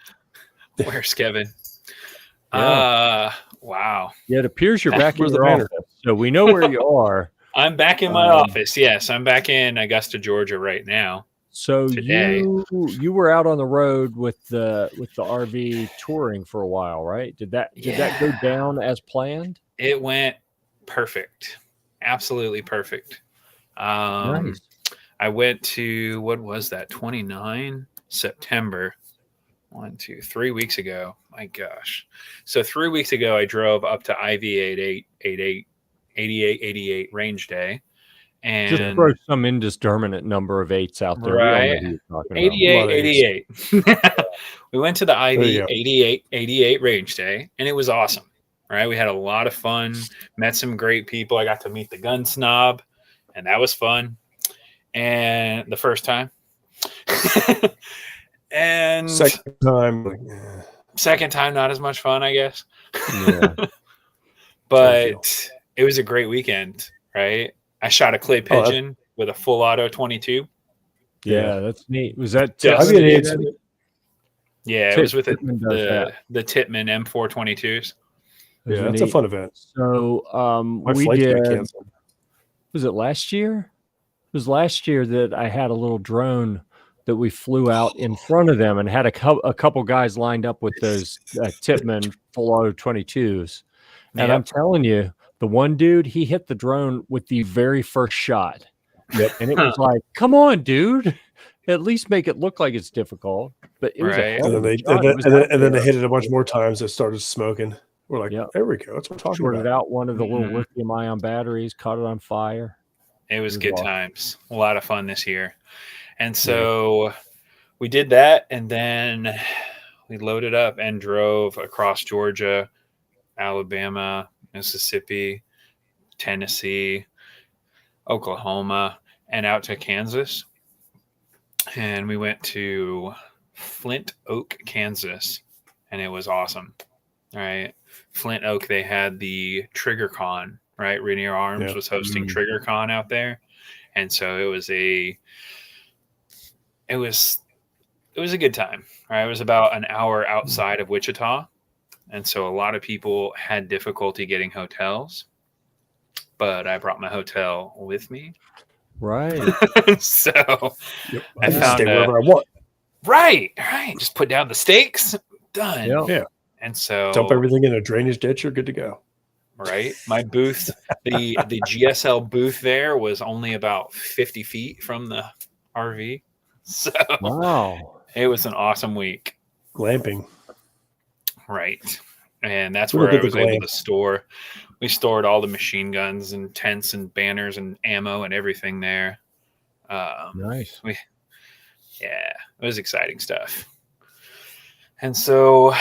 [SPEAKER 3] Where's Kevin?
[SPEAKER 1] Yeah.
[SPEAKER 3] Wow.
[SPEAKER 1] Yeah, it appears you're back in
[SPEAKER 2] Where's the
[SPEAKER 1] your
[SPEAKER 2] banner?
[SPEAKER 1] office. So we know where you are.
[SPEAKER 3] I'm back in my office. Yes, I'm back in Augusta, Georgia right now.
[SPEAKER 1] So
[SPEAKER 3] today.
[SPEAKER 1] you were out on the road with the RV touring for a while, right? Did that go down as planned?
[SPEAKER 3] It went perfect. Absolutely perfect.
[SPEAKER 1] Nice.
[SPEAKER 3] I went to, what was that? 29 September. 3 weeks ago. My gosh. So 3 weeks ago, I drove up to IV 88 range day. And
[SPEAKER 1] just throw some indeterminate number of eights out there.
[SPEAKER 3] Right. 88. We went to the IV 88 range day, and it was awesome. Right. We had a lot of fun, met some great people. I got to meet the gun snob, and that was fun. And the first time. And
[SPEAKER 2] second time,
[SPEAKER 3] not as much fun, I guess.
[SPEAKER 1] Yeah.
[SPEAKER 3] But it was a great weekend, right? I shot a clay pigeon with a full auto 22.
[SPEAKER 1] Yeah, that's neat. Was that
[SPEAKER 3] Yeah, it was with the Tittman M422s.
[SPEAKER 2] Yeah, that's a fun event.
[SPEAKER 1] So we did. Was it last year? It was last year that I had a little drone that we flew out in front of them and had a couple guys lined up with those Tittman full auto 22s. And I'm telling you, the one dude, he hit the drone with the very first shot.
[SPEAKER 2] Yep.
[SPEAKER 1] And it was like, come on, dude. At least make it look like it's difficult. But it was a
[SPEAKER 2] and then they hit it a bunch more times. It started smoking. We're like, there we go. That's what we're talking about.
[SPEAKER 1] Shorted out one of the little lithium-ion batteries, caught it on fire.
[SPEAKER 3] It was good times. A lot of fun this year. And so we did that, and then we loaded up and drove across Georgia, Alabama, Mississippi, Tennessee, Oklahoma, and out to Kansas. And we went to Flint Oak, Kansas, and it was awesome. All right. Flint Oak, they had the Trigger Con, right? Rainier Arms was hosting Trigger Con out there. And so it was a good time. Right? It was about an hour outside of Wichita. And so a lot of people had difficulty getting hotels, but I brought my hotel with me.
[SPEAKER 1] Right.
[SPEAKER 3] So
[SPEAKER 2] I found stay wherever I want.
[SPEAKER 3] Right. Just put down the stakes. Done.
[SPEAKER 2] Yeah.
[SPEAKER 3] And so
[SPEAKER 2] dump everything in a drainage ditch. You're good to go.
[SPEAKER 3] Right. My booth, the GSL booth there was only about 50 feet from the RV. So
[SPEAKER 1] wow.
[SPEAKER 3] It was an awesome week.
[SPEAKER 2] Glamping.
[SPEAKER 3] Right. And that's where I was able to store. We stored all the machine guns and tents and banners and ammo and everything there.
[SPEAKER 1] Nice.
[SPEAKER 3] It was exciting stuff. And so,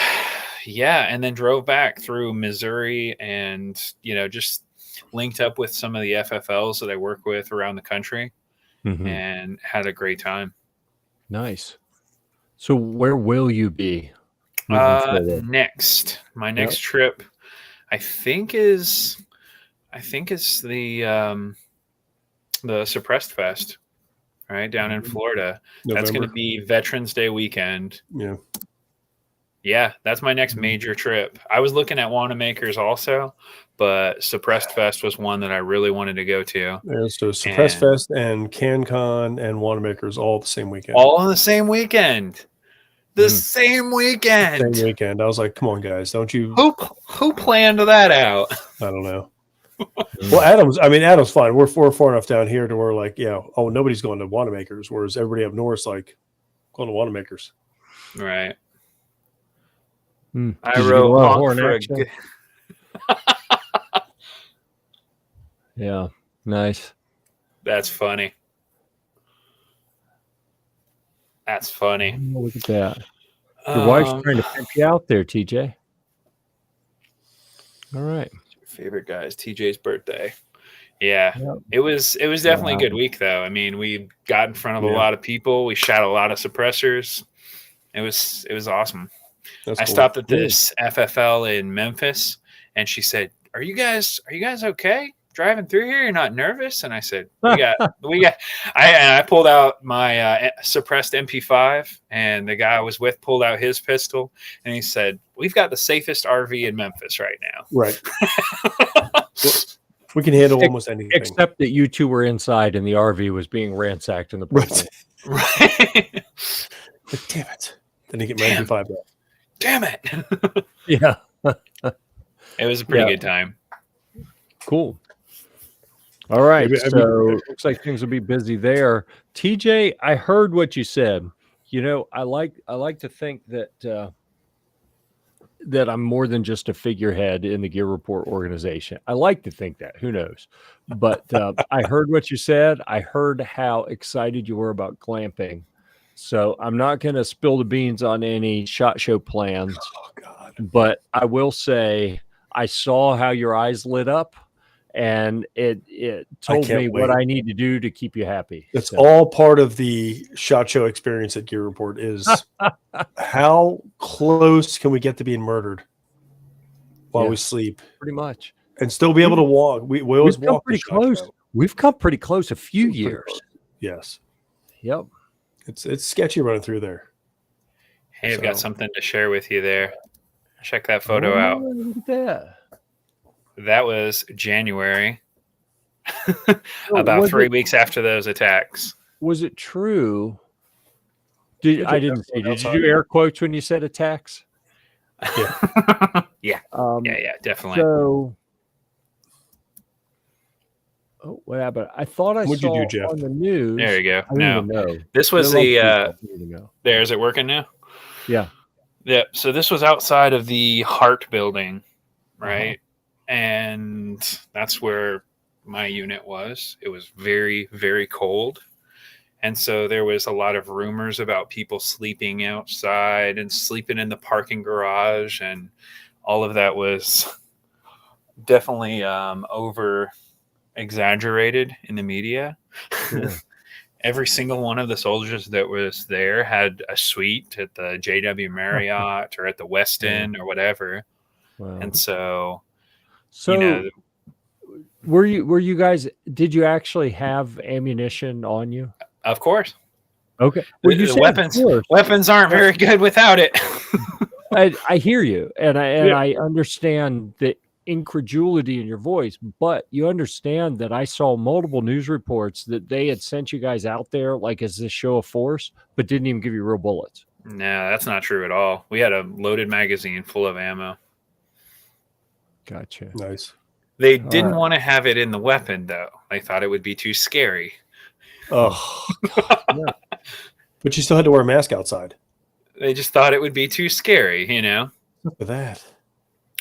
[SPEAKER 3] and then drove back through Missouri and, just linked up with some of the FFLs that I work with around the country and had a great time.
[SPEAKER 1] Nice. So where will you be?
[SPEAKER 3] Next, my next trip, I think is the Suppressed Fest, right down in Florida. November. That's going to be Veterans Day weekend. Yeah, that's my next major trip. I was looking at Wanamaker's also, but Suppressed Fest was one that I really wanted to go to.
[SPEAKER 2] Yeah, so Suppressed Fest and CanCon and Wanamaker's all the same weekend.
[SPEAKER 3] All on the same weekend. The same weekend.
[SPEAKER 2] Same weekend. I was like, come on, guys, don't you?
[SPEAKER 3] Who planned that out?
[SPEAKER 2] I don't know. Well, Adam's fine. We're far enough down here to where, like, oh, nobody's going to Wanamaker's, whereas everybody up north's like going to Wanamaker's.
[SPEAKER 3] Right.
[SPEAKER 1] I wrote honk for a good... Yeah, nice.
[SPEAKER 3] That's funny. That's funny.
[SPEAKER 1] Oh, look at that. Your wife's trying to pimp you out there, TJ. All right.
[SPEAKER 3] Favorite guy's TJ's birthday. Yeah. Yep. It was definitely a good week though. I mean, we got in front of a lot of people. We shot a lot of suppressors. It was awesome. That's cool. Stopped at this FFL in Memphis and she said, Are you guys okay? Driving through here, you're not nervous? And I said, I pulled out my suppressed MP5 and the guy I was with pulled out his pistol and he said, we've got the safest RV in Memphis right now.
[SPEAKER 2] Right. We can handle almost anything.
[SPEAKER 1] Except that you two were inside and the RV was being ransacked in the
[SPEAKER 2] right. Right. But damn it. Then you get my MP5 back.
[SPEAKER 3] Damn it.
[SPEAKER 1] Yeah.
[SPEAKER 3] It was a pretty good time.
[SPEAKER 1] Cool. All right, so it looks like things will be busy there. TJ, I heard what you said. You know, I like to think that that I'm more than just a figurehead in the Gear Report organization. I like to think that. Who knows? But I heard what you said. I heard how excited you were about glamping. So I'm not going to spill the beans on any SHOT Show plans. Oh, God. But I will say I saw how your eyes lit up. And it told me what I need to do to keep you happy.
[SPEAKER 2] It's all part of the SHOT Show experience at Gear Report is how close can we get to being murdered while we sleep?
[SPEAKER 1] Pretty much.
[SPEAKER 2] And still be able to walk. We always walk
[SPEAKER 1] pretty close. We've come pretty close a few years.
[SPEAKER 2] Yes.
[SPEAKER 1] Yep.
[SPEAKER 2] It's sketchy running through there.
[SPEAKER 3] Hey, I've got something to share with you there. Check that photo out.
[SPEAKER 1] Look at that.
[SPEAKER 3] That was January, about 3 weeks after those attacks.
[SPEAKER 1] Was it true? I didn't say. Did you do air quotes when you said attacks?
[SPEAKER 3] Yeah. Yeah, definitely.
[SPEAKER 1] So, what happened? I thought I saw on the news.
[SPEAKER 3] There you go. No, this was the. There, is it working now?
[SPEAKER 1] Yeah.
[SPEAKER 3] Yeah. So this was outside of the Hart building, right? And that's where my unit was. It was very, very cold. And so there was a lot of rumors about people sleeping outside and sleeping in the parking garage. And all of that was definitely over exaggerated in the media. Sure. Every single one of the soldiers that was there had a suite at the JW Marriott or at the Westin or whatever. Wow. And so
[SPEAKER 1] were you guys, did you actually have ammunition on you?
[SPEAKER 3] Of course.
[SPEAKER 1] Okay.
[SPEAKER 3] Well, the weapons aren't very good without it.
[SPEAKER 1] I hear you. And I understand the incredulity in your voice, but you understand that I saw multiple news reports that they had sent you guys out there like as this show of force, but didn't even give you real bullets.
[SPEAKER 3] No, that's not true at all. We had a loaded magazine full of ammo.
[SPEAKER 1] Gotcha.
[SPEAKER 2] Nice.
[SPEAKER 3] They didn't want to have it in the weapon, though. They thought it would be too scary.
[SPEAKER 2] Oh, yeah. But you still had to wear a mask outside.
[SPEAKER 3] They just thought it would be too scary, you know?
[SPEAKER 2] Look at that.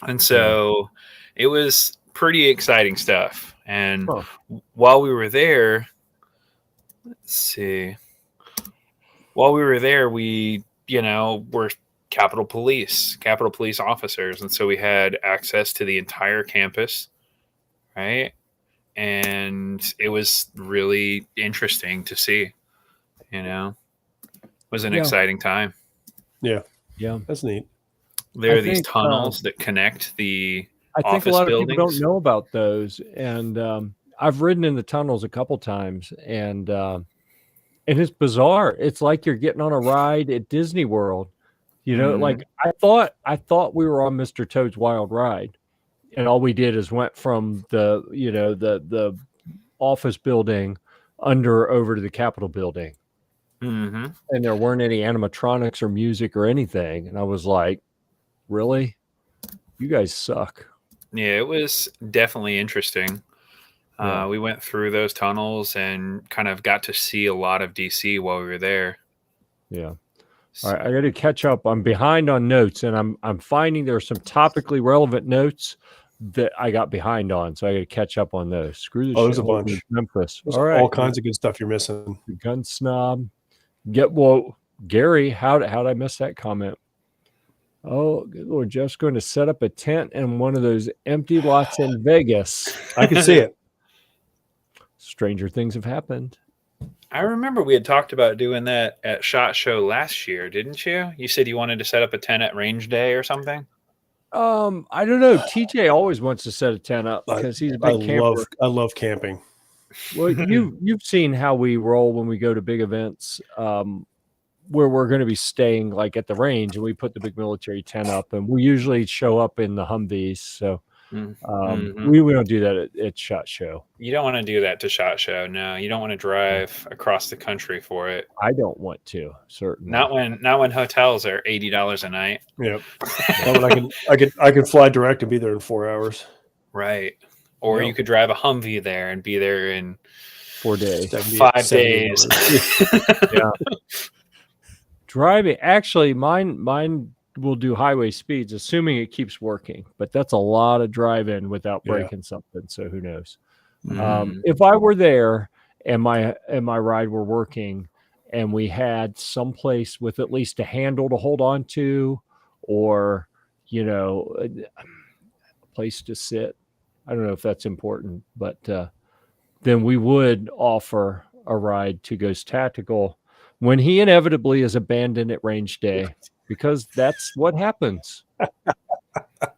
[SPEAKER 3] And so it was pretty exciting stuff. And while we were there, we, were Capitol Police officers. And so we had access to the entire campus, right? And it was really interesting to see, It was an exciting time.
[SPEAKER 2] Yeah.
[SPEAKER 1] Yeah.
[SPEAKER 2] That's neat.
[SPEAKER 3] There are these tunnels that connect the office buildings.
[SPEAKER 1] I think a lot of people don't know about those. And I've ridden in the tunnels a couple times, and it's bizarre. It's like you're getting on a ride at Disney World. Like I thought we were on Mr. Toad's Wild Ride, and all we did is went from the office building over to the Capitol building.
[SPEAKER 3] Mm-hmm.
[SPEAKER 1] and there weren't any animatronics or music or anything. And I was like, really? You guys suck.
[SPEAKER 3] Yeah, it was definitely interesting.
[SPEAKER 1] Yeah.
[SPEAKER 3] We went through those tunnels and kind of got to see a lot of DC while we were there.
[SPEAKER 1] Yeah. All right, I got to catch up. I'm behind on notes, and I'm finding there are some topically relevant notes that I got behind on, so I got to catch up on those. Screw the
[SPEAKER 2] Oh, there's a
[SPEAKER 1] shithole
[SPEAKER 2] bunch.
[SPEAKER 1] in Memphis.
[SPEAKER 2] There's
[SPEAKER 1] All right,
[SPEAKER 2] all kinds of good stuff you're missing.
[SPEAKER 1] the gun snob. Gary, how did I miss that comment? Oh, good Lord, Jeff's going to set up a tent in one of those empty lots in Vegas.
[SPEAKER 2] I can see it.
[SPEAKER 1] Stranger things have happened.
[SPEAKER 3] I remember we had talked about doing that at SHOT Show last year, didn't you? You said you wanted to set up a tent at Range Day or something.
[SPEAKER 1] I don't know. TJ always wants to set a tent up because he's a big camper.
[SPEAKER 2] I love camping.
[SPEAKER 1] Well, you've seen how we roll when we go to big events, where we're going to be staying like at the range, and we put the big military tent up, and we usually show up in the Humvees. So we don't do that at SHOT Show.
[SPEAKER 3] You don't want to do that to SHOT Show. No, you don't want to drive across the country for it.
[SPEAKER 1] I don't want to, certainly.
[SPEAKER 3] Not when hotels are $80 a night.
[SPEAKER 2] Yep. I can fly direct and be there in 4 hours.
[SPEAKER 3] Right. Or
[SPEAKER 1] Yep.
[SPEAKER 3] you could drive a Humvee there and be there in
[SPEAKER 1] 4 days.
[SPEAKER 3] 5 days.
[SPEAKER 1] Yeah. Driving, actually, mine will do highway speeds, assuming it keeps working. But that's a lot of driving without breaking something. So who knows? If I were there and my ride were working, and we had some place with at least a handle to hold on to, or a place to sit. I don't know if that's important, but then we would offer a ride to Ghost Tactical when he inevitably is abandoned at Range Day, because that's what happens.
[SPEAKER 2] It's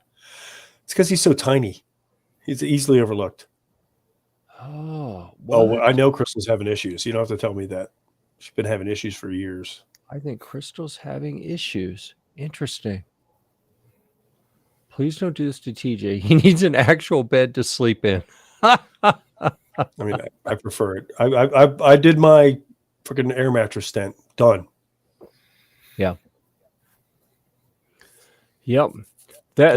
[SPEAKER 2] because he's so tiny. He's easily overlooked.
[SPEAKER 1] Oh,
[SPEAKER 2] I know Crystal's having issues. You don't have to tell me that. She's been having issues for years.
[SPEAKER 1] I think Crystal's having issues. Interesting. Please don't do this to TJ. He needs an actual bed to sleep in.
[SPEAKER 2] I mean, I prefer it. I did my freaking air mattress tent. Done.
[SPEAKER 1] Yeah. Yep.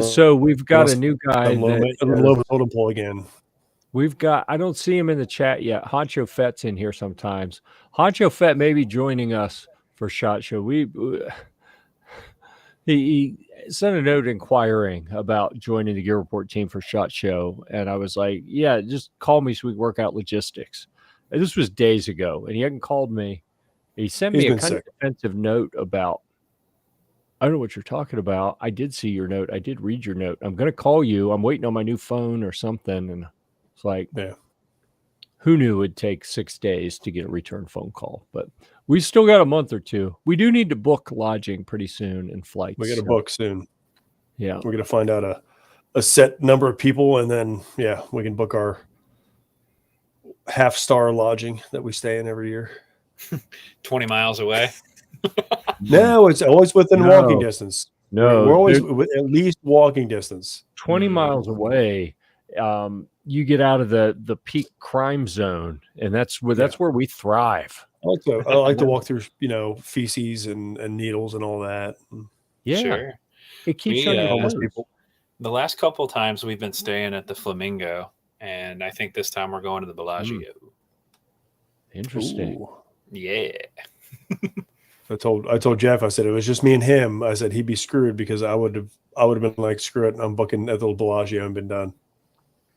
[SPEAKER 1] So we've got a new guy.
[SPEAKER 2] Low totem pole again.
[SPEAKER 1] I don't see him in the chat yet. Honcho Fett's in here sometimes. Honcho Fett may be joining us for SHOT Show. He sent a note inquiring about joining the Gear Report team for SHOT Show. And I was like, yeah, just call me so we can work out logistics. And this was days ago, and he hadn't called me. He sent me a kind of defensive note about, I don't know what you're talking about. I did see your note. I did read your note. I'm going to call you. I'm waiting on my new phone or something. And it's like, who knew it'd take 6 days to get a return phone call? But we still got a month or two. We do need to book lodging pretty soon and flights.
[SPEAKER 2] We got to book soon.
[SPEAKER 1] Yeah.
[SPEAKER 2] We're going to find out a set number of people, and then, we can book our half-star lodging that we stay in every year.
[SPEAKER 3] 20 miles away.
[SPEAKER 2] No, it's always within walking distance.
[SPEAKER 1] No,
[SPEAKER 2] we're always at least walking distance.
[SPEAKER 1] 20 miles away. You get out of the peak crime zone, and that's where we thrive.
[SPEAKER 2] I like to walk through, feces and needles and all that.
[SPEAKER 1] Yeah,
[SPEAKER 3] sure.
[SPEAKER 1] It keeps you on your
[SPEAKER 2] homeless
[SPEAKER 1] toes.
[SPEAKER 2] people.
[SPEAKER 3] The last couple of times we've been staying at the Flamingo, and I think this time we're going to the Bellagio.
[SPEAKER 1] Interesting.
[SPEAKER 2] Ooh.
[SPEAKER 3] Yeah.
[SPEAKER 2] I told Jeff, I said it was just me and him. I said he'd be screwed because I would have been like, screw it, I'm booking at the Bellagio and been done.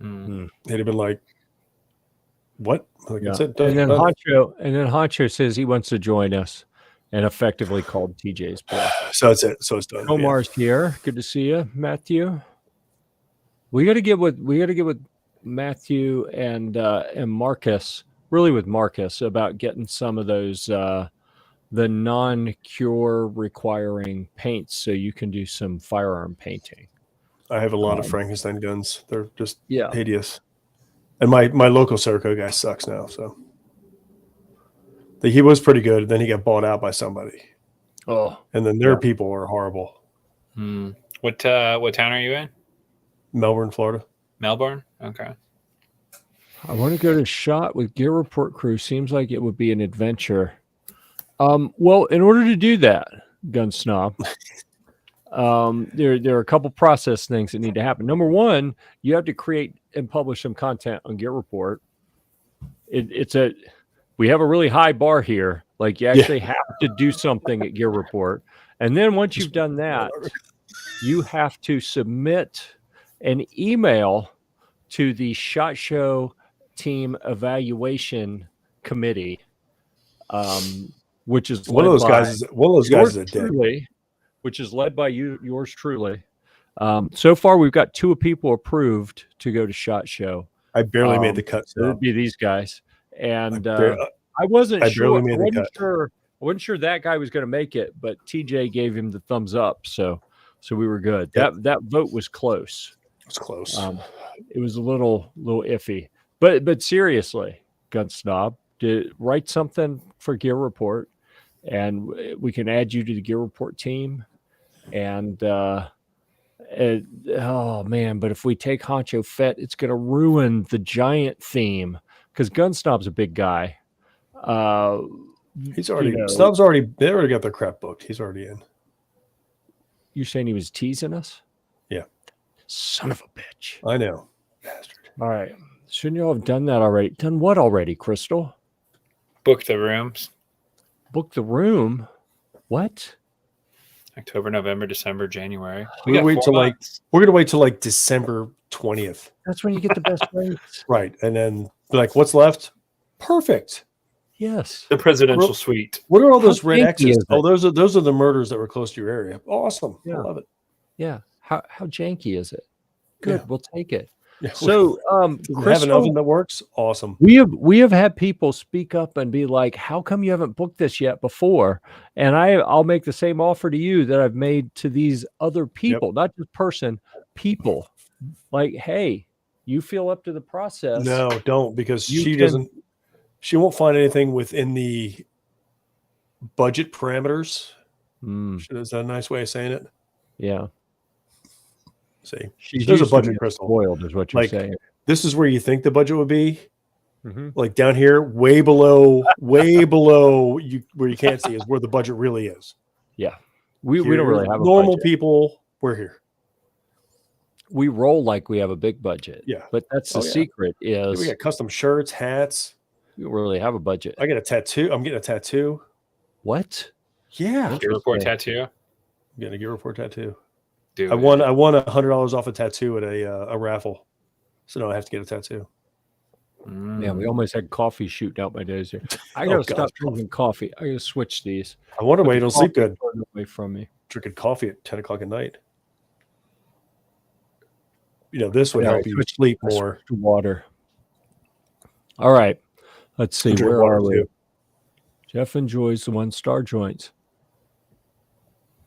[SPEAKER 2] He'd have been like, what? Like, that's it,
[SPEAKER 1] and then
[SPEAKER 2] done.
[SPEAKER 1] Honcho says he wants to join us, and effectively called TJ's bluff.
[SPEAKER 2] So that's it. So it's done.
[SPEAKER 1] Omar's here. Good to see you, Matthew. We got to get with Matthew and Marcus. Really, with Marcus about getting some of those the non-cure requiring paints, so you can do some firearm painting.
[SPEAKER 2] I have a lot of Frankenstein guns. They're just
[SPEAKER 1] Yeah.
[SPEAKER 2] hideous. And my local Serco guy sucks now. So he was pretty good. Then he got bought out by somebody.
[SPEAKER 1] Oh,
[SPEAKER 2] And then their people are horrible.
[SPEAKER 3] What town are you in?
[SPEAKER 2] Melbourne, Florida.
[SPEAKER 3] Melbourne? Okay.
[SPEAKER 1] I want to go to SHOT with Gear Report crew. Seems like it would be an adventure. Well, in order to do that, Gun Snob, there are a couple process things that need to happen. Number one, you have to create and publish some content on Gear Report. We have a really high bar here. Like you actually have to do something at Gear Report. And then once you've done that, you have to submit an email to the SHOT Show Team Evaluation Committee, which is
[SPEAKER 2] one of those guys is a dick.
[SPEAKER 1] Which is led by yours truly. So far, we've got 2 people approved to go to SHOT Show.
[SPEAKER 2] I barely made the cut.
[SPEAKER 1] So it would be these guys. And I wasn't sure. I wasn't sure that guy was going to make it, but TJ gave him the thumbs up. So we were good.
[SPEAKER 2] Yep.
[SPEAKER 1] That vote was close.
[SPEAKER 2] It was close.
[SPEAKER 1] It was a little iffy. But seriously, Gun Snob, write something for Gear Report, and we can add you to the Gear Report team. And oh man, but if we take Honcho Fett, it's going to ruin the giant theme because Gun Snob's a big guy.
[SPEAKER 2] He's already Snob's already they already got their crap booked. He's already in.
[SPEAKER 1] You're saying he was teasing us?
[SPEAKER 2] Yeah.
[SPEAKER 1] Son of a bitch.
[SPEAKER 2] I know. Bastard.
[SPEAKER 1] All right. Shouldn't you all have done that already? Done what already, Crystal?
[SPEAKER 3] Book the rooms.
[SPEAKER 1] Book the room? What?
[SPEAKER 3] October, November, December, January.
[SPEAKER 2] We're gonna wait till like December 20th.
[SPEAKER 1] That's when you get the best rates.
[SPEAKER 2] Right. And then like what's left? Perfect.
[SPEAKER 1] Yes.
[SPEAKER 3] The presidential suite.
[SPEAKER 2] What are all those red
[SPEAKER 1] janky
[SPEAKER 2] X's?
[SPEAKER 1] is
[SPEAKER 2] Oh, those are the murders that were close to your area. Awesome.
[SPEAKER 1] Yeah.
[SPEAKER 2] I love it.
[SPEAKER 1] Yeah. How janky is it? Good.
[SPEAKER 2] Yeah.
[SPEAKER 1] We'll take it.
[SPEAKER 2] Yeah.
[SPEAKER 1] So,
[SPEAKER 2] have an
[SPEAKER 1] Crystal,
[SPEAKER 2] oven that works. Awesome.
[SPEAKER 1] we have had people speak up and be like, "How come you haven't booked this yet before?" And I'll make the same offer to you that I've made to these other people, not just people. Like, hey, you feel up to the process.
[SPEAKER 2] No, don't, because she won't find anything within the budget parameters. Is that a nice way of saying it?
[SPEAKER 1] Yeah.
[SPEAKER 2] See,
[SPEAKER 1] She's
[SPEAKER 2] there's a
[SPEAKER 1] usually
[SPEAKER 2] budget, Crystal.
[SPEAKER 1] spoiled, is what you're
[SPEAKER 2] Like,
[SPEAKER 1] saying.
[SPEAKER 2] this is where you think the budget would be.
[SPEAKER 1] Mm-hmm.
[SPEAKER 2] Like down here, way below you where you can't see is where the budget really is.
[SPEAKER 1] Yeah. We don't really have a
[SPEAKER 2] normal
[SPEAKER 1] budget.
[SPEAKER 2] people. We're here.
[SPEAKER 1] We roll like we have a big budget.
[SPEAKER 2] Yeah.
[SPEAKER 1] But that's the secret is
[SPEAKER 2] We got custom shirts, hats.
[SPEAKER 1] we don't really have a budget.
[SPEAKER 2] I got a tattoo. I'm getting a tattoo.
[SPEAKER 1] What?
[SPEAKER 2] Yeah.
[SPEAKER 3] Gear Report tattoo.
[SPEAKER 2] I'm getting a Gear Report tattoo.
[SPEAKER 3] Dude.
[SPEAKER 2] I won $100 off a tattoo at a raffle. So now I have to get a tattoo.
[SPEAKER 1] Yeah, we almost had coffee shooting out my nose here. I gotta stop drinking coffee. I gotta switch these.
[SPEAKER 2] I wonder why you don't sleep good.
[SPEAKER 1] Away from me.
[SPEAKER 2] Drinking coffee at 10 o'clock at night. This would help you sleep more.
[SPEAKER 1] Water. All right. Let's see. Where are we? Jeff enjoys the 1-star joints.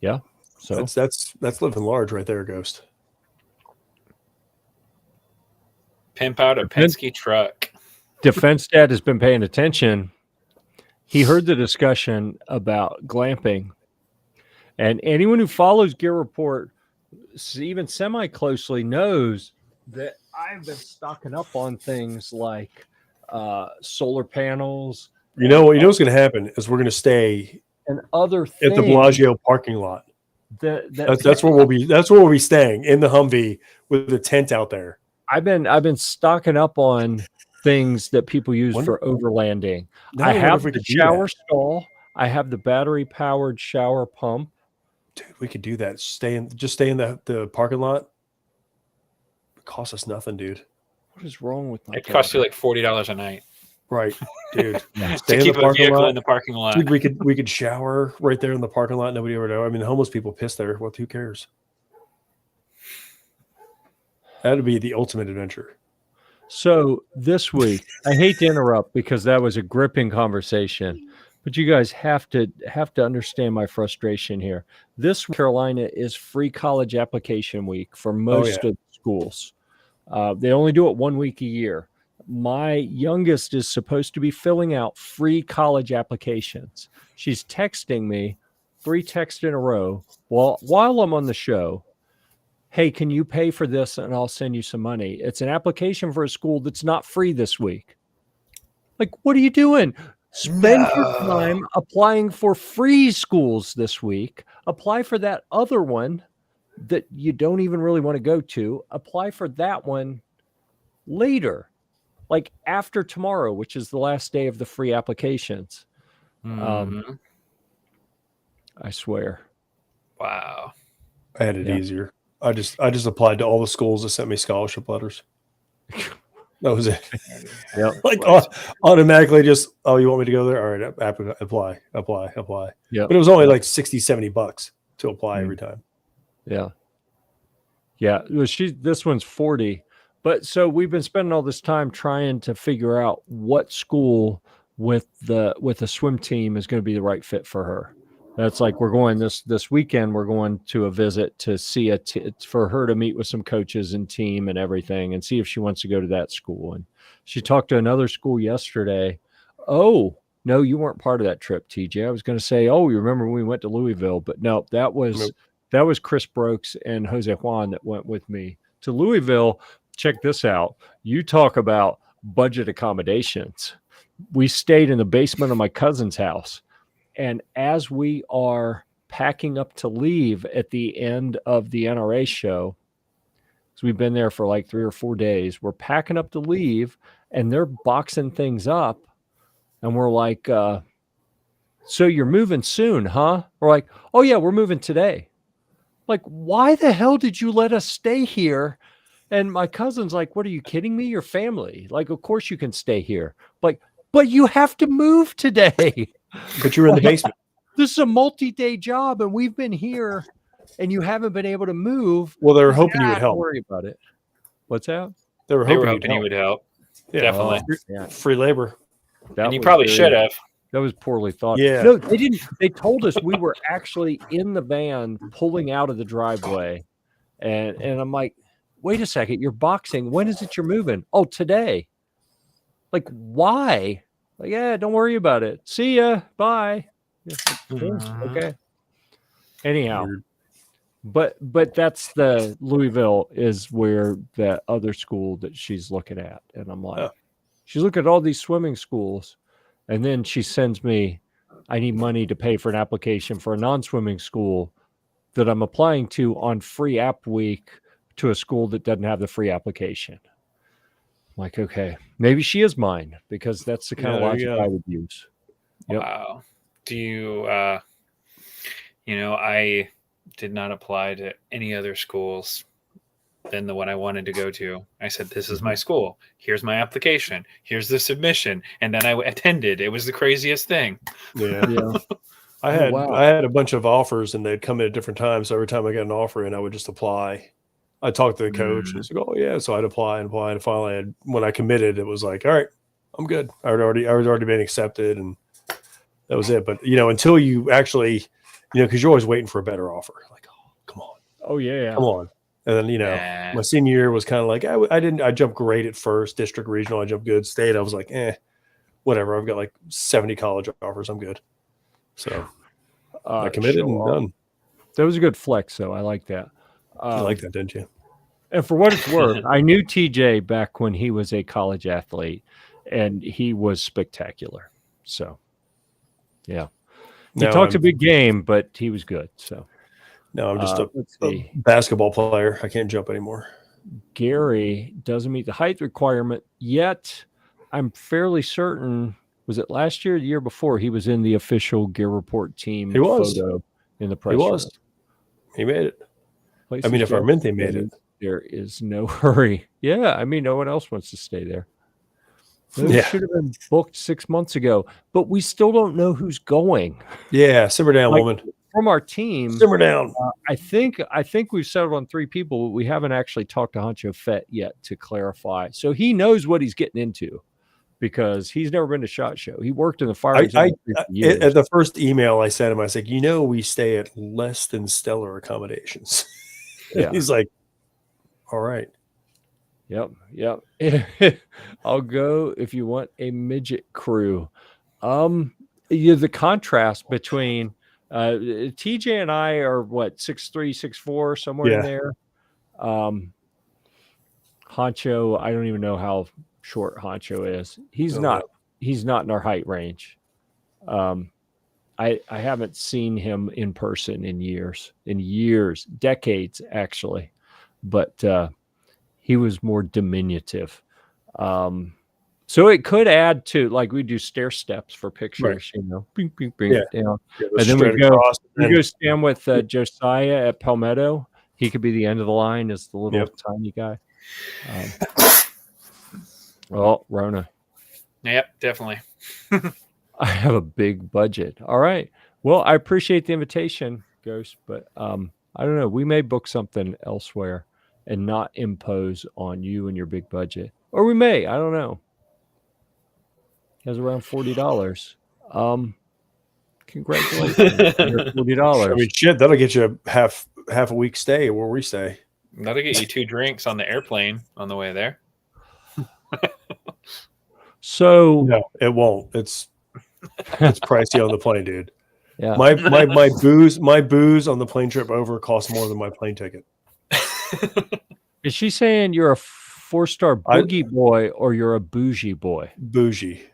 [SPEAKER 1] Yeah. So
[SPEAKER 2] that's living large right there, Ghost.
[SPEAKER 3] Pimp out a Penske truck.
[SPEAKER 1] Defense Dad has been paying attention. He heard the discussion about glamping. And anyone who follows Gear Report even semi-closely knows that I've been stocking up on things like solar panels.
[SPEAKER 2] What's going to happen is we're going to stay
[SPEAKER 1] and other things
[SPEAKER 2] at the Bellagio parking lot. That's where we'll be. That's where we'll be staying, in the Humvee with the tent out there.
[SPEAKER 1] I've been stocking up on things that people use for overlanding. I have the shower stall. I have the battery powered shower pump.
[SPEAKER 2] Dude, we could do that. Stay in the parking lot. It costs us nothing, dude.
[SPEAKER 1] What is wrong with my?
[SPEAKER 3] It costs you like $40 a night.
[SPEAKER 2] Right, dude.
[SPEAKER 3] To keep a vehicle in the parking lot.
[SPEAKER 2] Dude, we could shower right there in the parking lot. Nobody ever know. I mean, the homeless people piss there. What? Who cares? That'd be the ultimate adventure.
[SPEAKER 1] So this week, I hate to interrupt because that was a gripping conversation, but you guys have to understand my frustration here. This Carolina is free college application week for most of the schools. They only do it 1 week a year. My youngest is supposed to be filling out free college applications. She's texting me 3 texts in a row while I'm on the show. Hey, can you pay for this and I'll send you some money? It's an application for a school that's not free this week. Like, what are you doing? Spend your time applying for free schools this week. Apply for that other one that you don't even really want to go to. Apply for that one later, like after tomorrow, which is the last day of the free applications.
[SPEAKER 3] Mhm.
[SPEAKER 1] I swear.
[SPEAKER 3] Wow.
[SPEAKER 2] I had it easier. I just applied to all the schools that sent me scholarship letters. That was it.
[SPEAKER 1] Yep.
[SPEAKER 2] Like automatically just, oh, you want me to go there? All right, apply.
[SPEAKER 1] Yeah.
[SPEAKER 2] But it was only like $60-$70 to apply every time.
[SPEAKER 1] Yeah. Yeah. Well, this one's 40. But so we've been spending all this time trying to figure out what school with a swim team is going to be the right fit for her. That's like we're going this weekend. We're going to a visit to see for her to meet with some coaches and team and everything, and see if she wants to go to that school. And she talked to another school yesterday. Oh no, you weren't part of that trip, TJ. I was going to say, oh, you remember when we went to Louisville, but no, that was Chris Brooks and Jose Juan that went with me to Louisville. Check this out. You talk about budget accommodations. We stayed in the basement of my cousin's house. And as we are packing up to leave at the end of the NRA show, so we've been there for like 3 or 4 days, we're packing up to leave and they're boxing things up. And we're like, so you're moving soon, huh? We're like, oh yeah, we're moving today. Like, why the hell did you let us stay here? And my cousin's like, what are you kidding me? Your family. Like, of course you can stay here. Like, but you have to move today.
[SPEAKER 2] But you're in the basement.
[SPEAKER 1] This is a multi-day job, and we've been here, and you haven't been able to move.
[SPEAKER 2] Well, they were hoping you would help.
[SPEAKER 1] Don't worry about it. What's that?
[SPEAKER 2] They were hoping
[SPEAKER 3] you would help.
[SPEAKER 2] Yeah.
[SPEAKER 3] Definitely.
[SPEAKER 2] Free labor.
[SPEAKER 3] And you probably should have.
[SPEAKER 1] That was poorly thought.
[SPEAKER 2] Yeah.
[SPEAKER 1] No, they didn't. They told us we were actually in the van pulling out of the driveway, and I'm like, wait a second, you're boxing. When is it you're moving? Oh, today. Like, why? Like, yeah, don't worry about it. See ya. Bye. Okay. Anyhow, but that's the Louisville is where the other school that she's looking at. And I'm like, she's looking at all these swimming schools. And then she sends me, I need money to pay for an application for a non-swimming school that I'm applying to on free app week to a school that doesn't have the free application. I'm like, okay, maybe she is mine because that's the kind of logic I would use.
[SPEAKER 3] Yep. Wow. Do you, I did not apply to any other schools than the one I wanted to go to. I said, this is my school. Here's my application. Here's the submission. And then I attended. It was the craziest thing.
[SPEAKER 2] Yeah. I had a bunch of offers and they'd come in at different times. So every time I got an offer in, I would just apply. I talked to the coach and he's like, oh yeah. So I'd apply. And finally when I committed, it was like, all right, I'm good. I was already been accepted and that was it. But until you actually, cause you're always waiting for a better offer. Like, oh, come on.
[SPEAKER 1] Oh yeah.
[SPEAKER 2] Come on. And then, my senior year was kind of like, I jumped great at first, district, regional. I jumped good. State, I was like, whatever. I've got like 70 college offers. I'm good. So I committed and done.
[SPEAKER 1] That was a good flex, though. I like that.
[SPEAKER 2] I like that, didn't you?
[SPEAKER 1] And for what it's worth, I knew TJ back when he was a college athlete, and he was spectacular. So, yeah. He talked a big game, but he was good. So.
[SPEAKER 2] No, I'm just a basketball player. I can't jump anymore.
[SPEAKER 1] Gary doesn't meet the height requirement yet. I'm fairly certain, was it last year or the year before, he was in the official Gear Report team photo in the press.
[SPEAKER 2] He was. He made it. I mean, if Armente made it.
[SPEAKER 1] There is no hurry. Yeah, I mean, no one else wants to stay there. It should have been booked 6 months ago, but we still don't know who's going.
[SPEAKER 2] Yeah, simmer down, woman.
[SPEAKER 1] From our team,
[SPEAKER 2] simmer down.
[SPEAKER 1] I think we've settled on 3 people, but we haven't actually talked to Hancho Fett yet to clarify. So he knows what he's getting into because he's never been to SHOT Show. He worked in the fire.
[SPEAKER 2] At the first email I sent him, I said, we stay at less than stellar accommodations. Yeah. He's like, all right.
[SPEAKER 1] Yep. I'll go if you want a midget crew. The contrast between TJ and I are what 6'3", 6'4", somewhere in there. Honcho, I don't even know how short Honcho is. He's not in our height range. I haven't seen him in person in years, decades actually, but he was more diminutive. So it could add to, like, we do stair steps for pictures, bing, bing, bing,
[SPEAKER 2] Yeah.
[SPEAKER 1] down.
[SPEAKER 2] Yeah,
[SPEAKER 1] And then we go
[SPEAKER 2] and
[SPEAKER 1] stand with Josiah at Palmetto. He could be the end of the line as the little tiny guy. Well, Rona.
[SPEAKER 3] Yep, definitely.
[SPEAKER 1] I have a big budget. All right. Well, I appreciate the invitation, Ghost, but I don't know. We may book something elsewhere and not impose on you and your big budget. Or we may. I don't know. It has around $40. Congratulations on your $40.
[SPEAKER 2] I mean, shit, that'll get you half a week stay where we stay.
[SPEAKER 3] That'll get you 2 drinks on the airplane on the way there.
[SPEAKER 1] So
[SPEAKER 2] no, it won't. It's pricey on the plane, dude.
[SPEAKER 1] Yeah.
[SPEAKER 2] My booze on the plane trip over costs more than my plane ticket.
[SPEAKER 1] Is she saying you're a 4-star boogie boy or you're a bougie boy?
[SPEAKER 2] Bougie.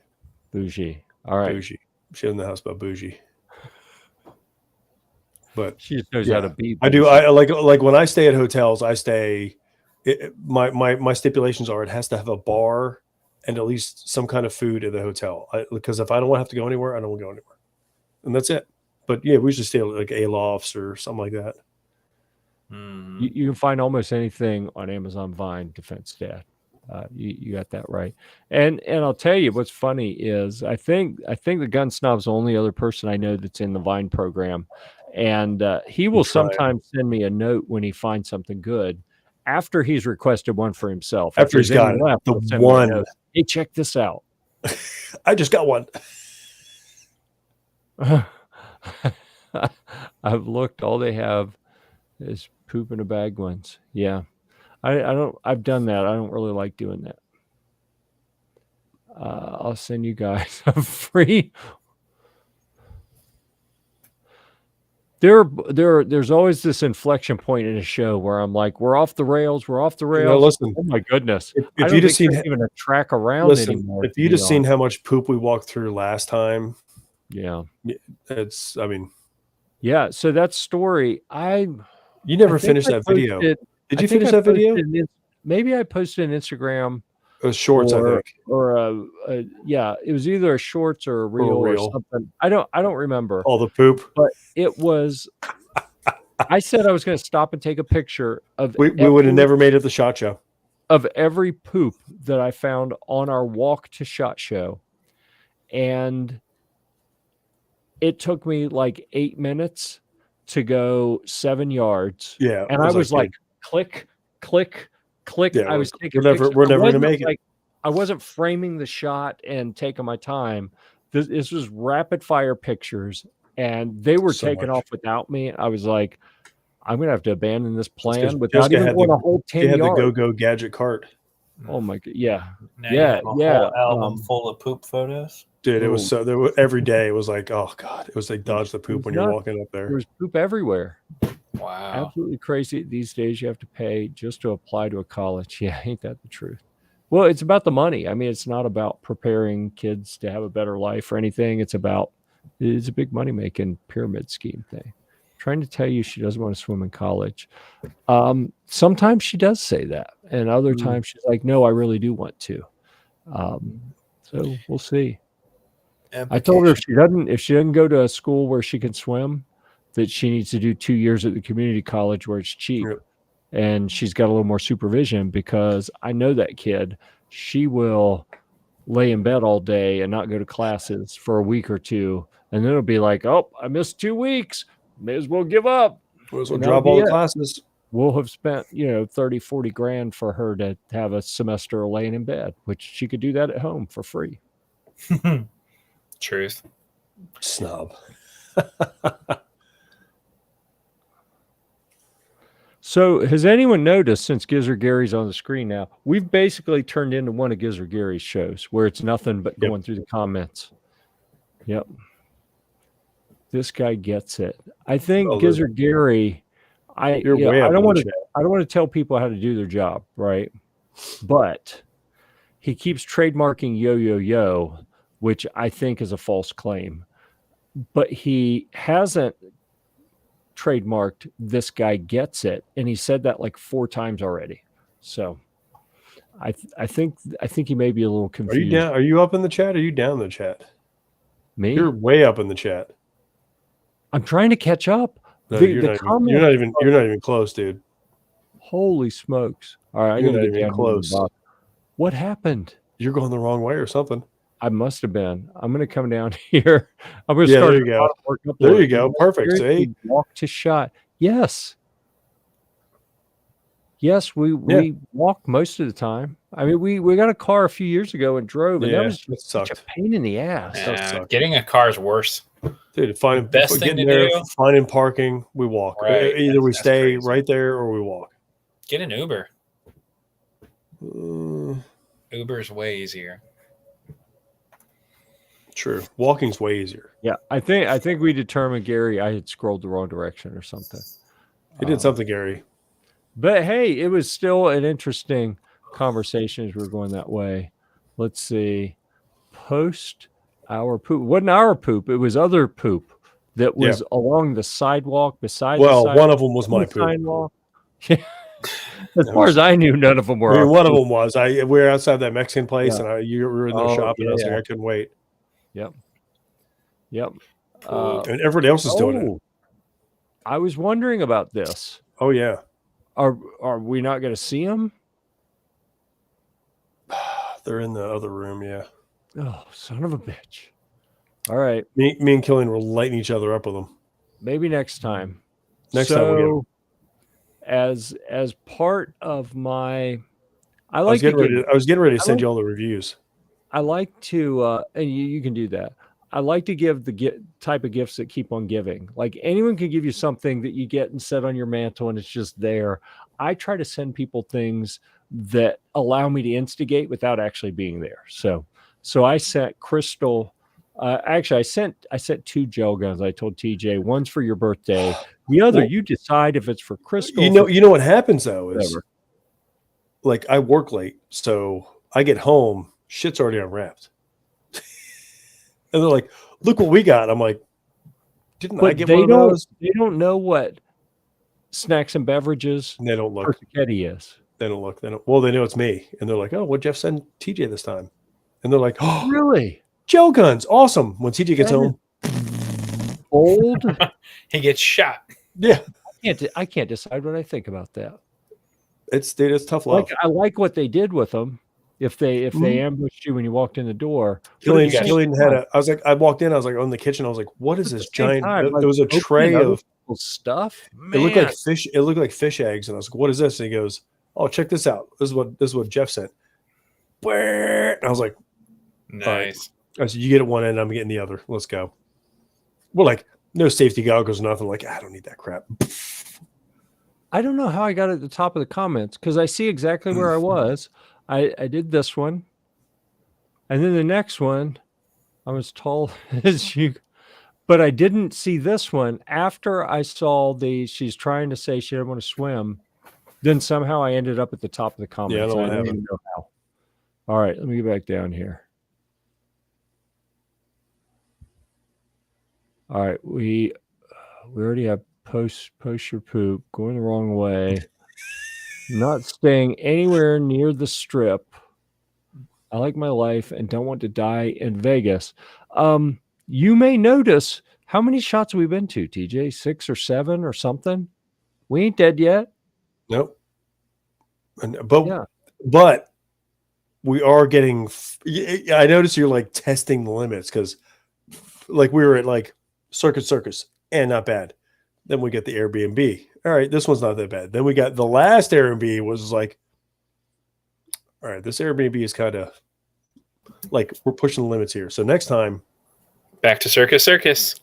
[SPEAKER 1] All right.
[SPEAKER 2] Bougie. She doesn't know how to spell bougie. But
[SPEAKER 1] she just knows how to be bougie.
[SPEAKER 2] I do. I like when I stay at hotels, my stipulations are it has to have a bar and at least some kind of food in the hotel. Because if I don't want to have to go anywhere, I don't want to go anywhere. And that's it. But yeah, we should stay at like Alofts or something like that.
[SPEAKER 1] You can find almost anything on Amazon Vine Defense Dad. You got that right. And I'll tell you what's funny is I think the Gun Snob's the only other person I know that's in the Vine program. And he will sometimes send me a note when he finds something good after he's requested one for himself.
[SPEAKER 2] After he's got the one.
[SPEAKER 1] Hey, check this out.
[SPEAKER 2] I just got one.
[SPEAKER 1] I've looked. All they have is poop in a bag ones. Yeah. I've done that. I don't really like doing that. I'll send you guys a free. There's always this inflection point in a show where I'm like, we're off the rails.
[SPEAKER 2] Listen,
[SPEAKER 1] oh my goodness.
[SPEAKER 2] If you'd have seen
[SPEAKER 1] even a track around anymore.
[SPEAKER 2] If you'd have seen how much poop we walked through last time.
[SPEAKER 1] Yeah.
[SPEAKER 2] Yeah.
[SPEAKER 1] So that story,
[SPEAKER 2] you never finished that video. Did you finish that video?
[SPEAKER 1] Maybe I posted an Instagram.
[SPEAKER 2] It was shorts, I think.
[SPEAKER 1] Or it was either a shorts or a reel or something. I don't remember.
[SPEAKER 2] All the poop.
[SPEAKER 1] But it was I said I was going to stop and take a picture of
[SPEAKER 2] we would have never made it the SHOT Show.
[SPEAKER 1] Of every poop that I found on our walk to SHOT Show. And it took me like 8 minutes to go 7 yards.
[SPEAKER 2] Yeah.
[SPEAKER 1] And I was like, click, click, click.
[SPEAKER 2] Yeah,
[SPEAKER 1] I was taking
[SPEAKER 2] we're never going to make it.
[SPEAKER 1] I wasn't framing the shot and taking my time. This was rapid fire pictures, and they were taken off without me. I was like, I'm going to have to abandon this plan without even going a whole 10 yards.
[SPEAKER 2] They had the go gadget cart.
[SPEAKER 1] Oh my God. Yeah.
[SPEAKER 4] Now you have a whole album full of poop photos.
[SPEAKER 2] Dude, it was so every day it was like, oh God, it was like dodge the poop when you're walking up there.
[SPEAKER 1] There was poop everywhere.
[SPEAKER 3] Wow.
[SPEAKER 1] Absolutely crazy. These days you have to pay just to apply to a college. Yeah, ain't that the truth? Well, it's about the money. I mean, it's not about preparing kids to have a better life or anything. It's a big money making pyramid scheme thing. Trying to tell you she doesn't want to swim in college. Sometimes she does say that. And other times she's like, no, I really do want to. So we'll see. I told her if she doesn't go to a school where she can swim, that she needs to do 2 years at the community college where it's cheap. Yep. And she's got a little more supervision, because I know that kid, she will lay in bed all day and not go to classes for a week or two. And then it'll be like, oh, I missed 2 weeks. May as well give up.
[SPEAKER 2] May as well drop all the classes.
[SPEAKER 1] We'll have spent, 30, 40 grand for her to have a semester laying in bed, which she could do that at home for free.
[SPEAKER 3] Truth.
[SPEAKER 2] Snob.
[SPEAKER 1] So has anyone noticed, since Gizzard Gary's on the screen now, we've basically turned into one of Gizzard Gary's shows where it's nothing but going through the comments. Yep. This guy gets it. I think Gizzard Gary, I don't want to tell people how to do their job, right? But he keeps trademarking yo, which I think is a false claim. but he hasn't trademarked "This guy gets it," and he said that like 4 times already. So I think he may be a little
[SPEAKER 2] Are
[SPEAKER 1] confused.
[SPEAKER 2] you down? Are you up in the chat? Or are you down in the chat?
[SPEAKER 1] Me?
[SPEAKER 2] You're way up in the chat.
[SPEAKER 1] I'm trying to catch up.
[SPEAKER 2] No,
[SPEAKER 1] The
[SPEAKER 2] you're not
[SPEAKER 1] comments
[SPEAKER 2] even close, dude.
[SPEAKER 1] Holy smokes! All right, I
[SPEAKER 2] You're
[SPEAKER 1] gotta
[SPEAKER 2] not
[SPEAKER 1] get
[SPEAKER 2] even
[SPEAKER 1] down
[SPEAKER 2] close.
[SPEAKER 1] here. What happened?
[SPEAKER 2] You're going the wrong way or something.
[SPEAKER 1] I must have been. I'm gonna come down here. I'm gonna
[SPEAKER 2] Yeah,
[SPEAKER 1] start.
[SPEAKER 2] there you go. There you go. Perfect. See?
[SPEAKER 1] Walk to shot. Yes. Yes, we walk most of the time. I mean, we got a car a few years ago and drove, and that was such a pain in the ass.
[SPEAKER 3] Getting a car is worse.
[SPEAKER 2] Dude,
[SPEAKER 3] best thing to do.
[SPEAKER 2] Finding parking, we walk.
[SPEAKER 3] Right.
[SPEAKER 2] Either we stay right there or we walk.
[SPEAKER 3] Get an Uber. Uber's way easier.
[SPEAKER 2] True. Walking's way easier.
[SPEAKER 1] Yeah, I think we determined, Gary, I had scrolled the wrong direction or something.
[SPEAKER 2] You did something, Gary.
[SPEAKER 1] But hey, it was still an interesting conversation as we were going that way. Let's see. Post our poop. It wasn't our poop. It was other poop that was along the sidewalk beside the sidewalk.
[SPEAKER 2] One of them was my poop.
[SPEAKER 1] Sidewalk. As far as I knew, none of them were.
[SPEAKER 2] I mean, one of them was. We were outside that Mexican place, and you were in there shopping. I was like, I couldn't wait.
[SPEAKER 1] Yep.
[SPEAKER 2] And everybody else is doing it.
[SPEAKER 1] I was wondering about this.
[SPEAKER 2] Oh yeah.
[SPEAKER 1] Are we not going to see them?
[SPEAKER 2] They're in the other room. Yeah.
[SPEAKER 1] Oh, son of a bitch! All right.
[SPEAKER 2] Me and Killian were lighting each other up with them.
[SPEAKER 1] Maybe next time.
[SPEAKER 2] Next time we'll get them.
[SPEAKER 1] As part of my, I
[SPEAKER 2] was getting ready to send you all the reviews.
[SPEAKER 1] I like to, and you can do that. I like to give the type of gifts that keep on giving. Like anyone can give you something that you get and set on your mantle and it's just there. I try to send people things that allow me to instigate without actually being there. So I sent Crystal. Actually, I sent 2 gel guns. I told TJ, one's for your birthday. The other, you decide if it's for Crystal.
[SPEAKER 2] You know what happens though is, like, I work late, so I get home, shit's already unwrapped, and they're like, "Look what we got." I'm like, "Didn't I get one of those?" They
[SPEAKER 1] don't know what snacks and beverages.
[SPEAKER 2] They don't look.
[SPEAKER 1] Persichetti is.
[SPEAKER 2] They don't look. Well, they know it's me, and they're like, "Oh, what Jeff send TJ this time?" And they're like, "Oh,
[SPEAKER 1] really?
[SPEAKER 2] Gel guns, awesome!" When TJ gets home,
[SPEAKER 1] old,
[SPEAKER 3] he gets shot.
[SPEAKER 2] Yeah,
[SPEAKER 1] I can't decide what I think about that.
[SPEAKER 2] It's tough love.
[SPEAKER 1] I like what they did with them. If they ambushed you when you walked in the door,
[SPEAKER 2] Killian had I walked in, I was like in the kitchen, I was like, "What is this giant?" It was a tray of
[SPEAKER 1] stuff.
[SPEAKER 3] Man.
[SPEAKER 2] It looked like fish. It looked like fish eggs, and I was like, "What is this?" And he goes, "Oh, check this out. This is what Jeff sent." And I was like,
[SPEAKER 3] "Nice."
[SPEAKER 2] Right. I said, "You get it one end, I'm getting the other. Let's go." We're like, no safety goggles, nothing. Like, I don't need that crap.
[SPEAKER 1] I don't know how I got at the top of the comments because I see exactly where I was. I did this one, and then the next one, I'm as tall as you, but I didn't see this one after I saw she's trying to say she didn't want to swim. Then somehow I ended up at the top of the comments.
[SPEAKER 2] Yeah,
[SPEAKER 1] I don't even know how. All right, let me get back down here. All right, we already have post your poop, going the wrong way, not staying anywhere near the strip. I like my life and don't want to die in Vegas. You may notice how many shots we've been to, TJ, 6 or 7 or something. We ain't dead yet.
[SPEAKER 2] Nope. But we are getting. I noticed you're like testing the limits because, like, we were at like Circus, and not bad. Then we get the Airbnb. All right, this one's not that bad. Then we got the last Airbnb was like, all right, this Airbnb is kind of like we're pushing the limits here. So next time,
[SPEAKER 3] back to Circus.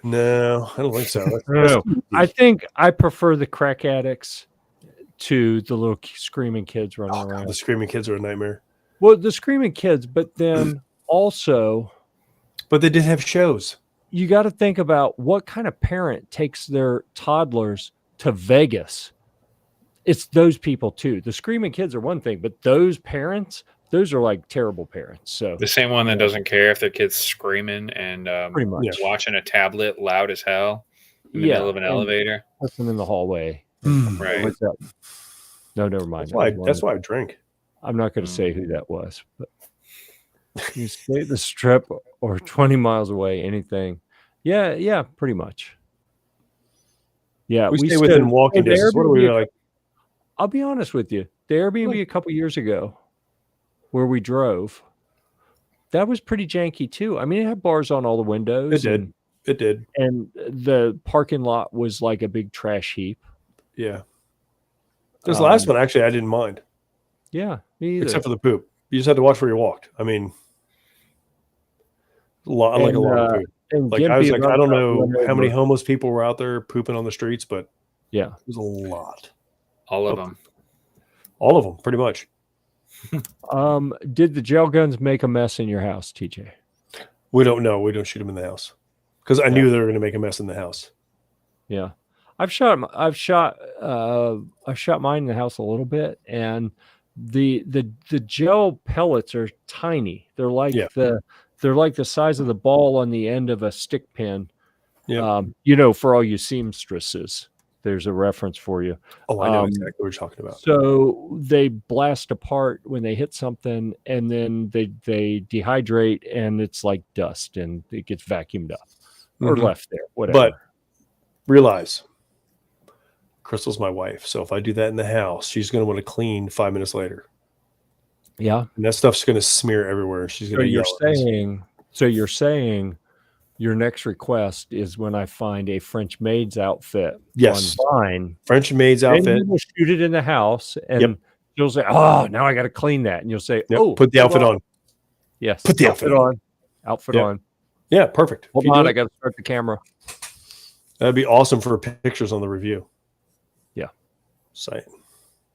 [SPEAKER 2] No, I don't think so.
[SPEAKER 1] No. I think I prefer the crack addicts to the little screaming kids running around.
[SPEAKER 2] God, the screaming kids are a nightmare.
[SPEAKER 1] Well, the screaming kids, but then also,
[SPEAKER 2] but they did have shows.
[SPEAKER 1] You got to think about what kind of parent takes their toddlers to Vegas. It's those people too. The screaming kids are one thing, but those parents those are like terrible parents. So
[SPEAKER 3] The same one that doesn't care if their kid's screaming and
[SPEAKER 1] pretty much
[SPEAKER 3] watching a tablet loud as hell in the middle of an elevator.
[SPEAKER 1] Put them in the hallway.
[SPEAKER 3] Right.
[SPEAKER 1] What's that? No, never mind.
[SPEAKER 2] That's why I drink.
[SPEAKER 1] I'm not going to say who that was, but you stay at the Strip or 20 miles away, anything. Yeah, pretty much. Yeah,
[SPEAKER 2] we stay within walking distance. What are we like?
[SPEAKER 1] I'll be honest with you. The Airbnb a couple years ago where we drove, that was pretty janky too. I mean, it had bars on all the windows.
[SPEAKER 2] It did.
[SPEAKER 1] And the parking lot was like a big trash heap.
[SPEAKER 2] Yeah. This last one, actually, I didn't mind.
[SPEAKER 1] Yeah, me either.
[SPEAKER 2] Except for the poop. You just had to watch where you walked. I mean, a lot of poop. Like, I was like, I don't know how many homeless people were out there pooping on the streets, but
[SPEAKER 1] yeah,
[SPEAKER 2] it was a lot.
[SPEAKER 3] All of them.
[SPEAKER 2] All of them, pretty much.
[SPEAKER 1] Did the gel guns make a mess in your house, TJ?
[SPEAKER 2] We don't know. We don't shoot them in the house because I knew they were going to make a mess in the house.
[SPEAKER 1] Yeah, I've shot mine in the house a little bit, and the gel pellets are tiny. They're like the size of the ball on the end of a stick pin.
[SPEAKER 2] Yeah.
[SPEAKER 1] For all you seamstresses, there's a reference for you.
[SPEAKER 2] Oh, I know exactly what you're talking about.
[SPEAKER 1] So they blast apart when they hit something, and then they dehydrate, and it's like dust, and it gets vacuumed up or left there, whatever.
[SPEAKER 2] But realize, Crystal's my wife, so if I do that in the house, she's going to want to clean 5 minutes later.
[SPEAKER 1] Yeah,
[SPEAKER 2] and that stuff's going to smear everywhere. She's going to yell.
[SPEAKER 1] So you're saying your next request is when I find a French maid's outfit on Vine.
[SPEAKER 2] French maid's outfit.
[SPEAKER 1] And we'll shoot it in the house, and you'll say, "Oh, now I got to clean that." And you'll say, "Oh,
[SPEAKER 2] put the outfit on."
[SPEAKER 1] Yes,
[SPEAKER 2] put the outfit on.
[SPEAKER 1] Outfit on.
[SPEAKER 2] Yeah, perfect.
[SPEAKER 1] Hold on, I got to start the camera.
[SPEAKER 2] That'd be awesome for pictures on the review.
[SPEAKER 1] Yeah.
[SPEAKER 2] Saying.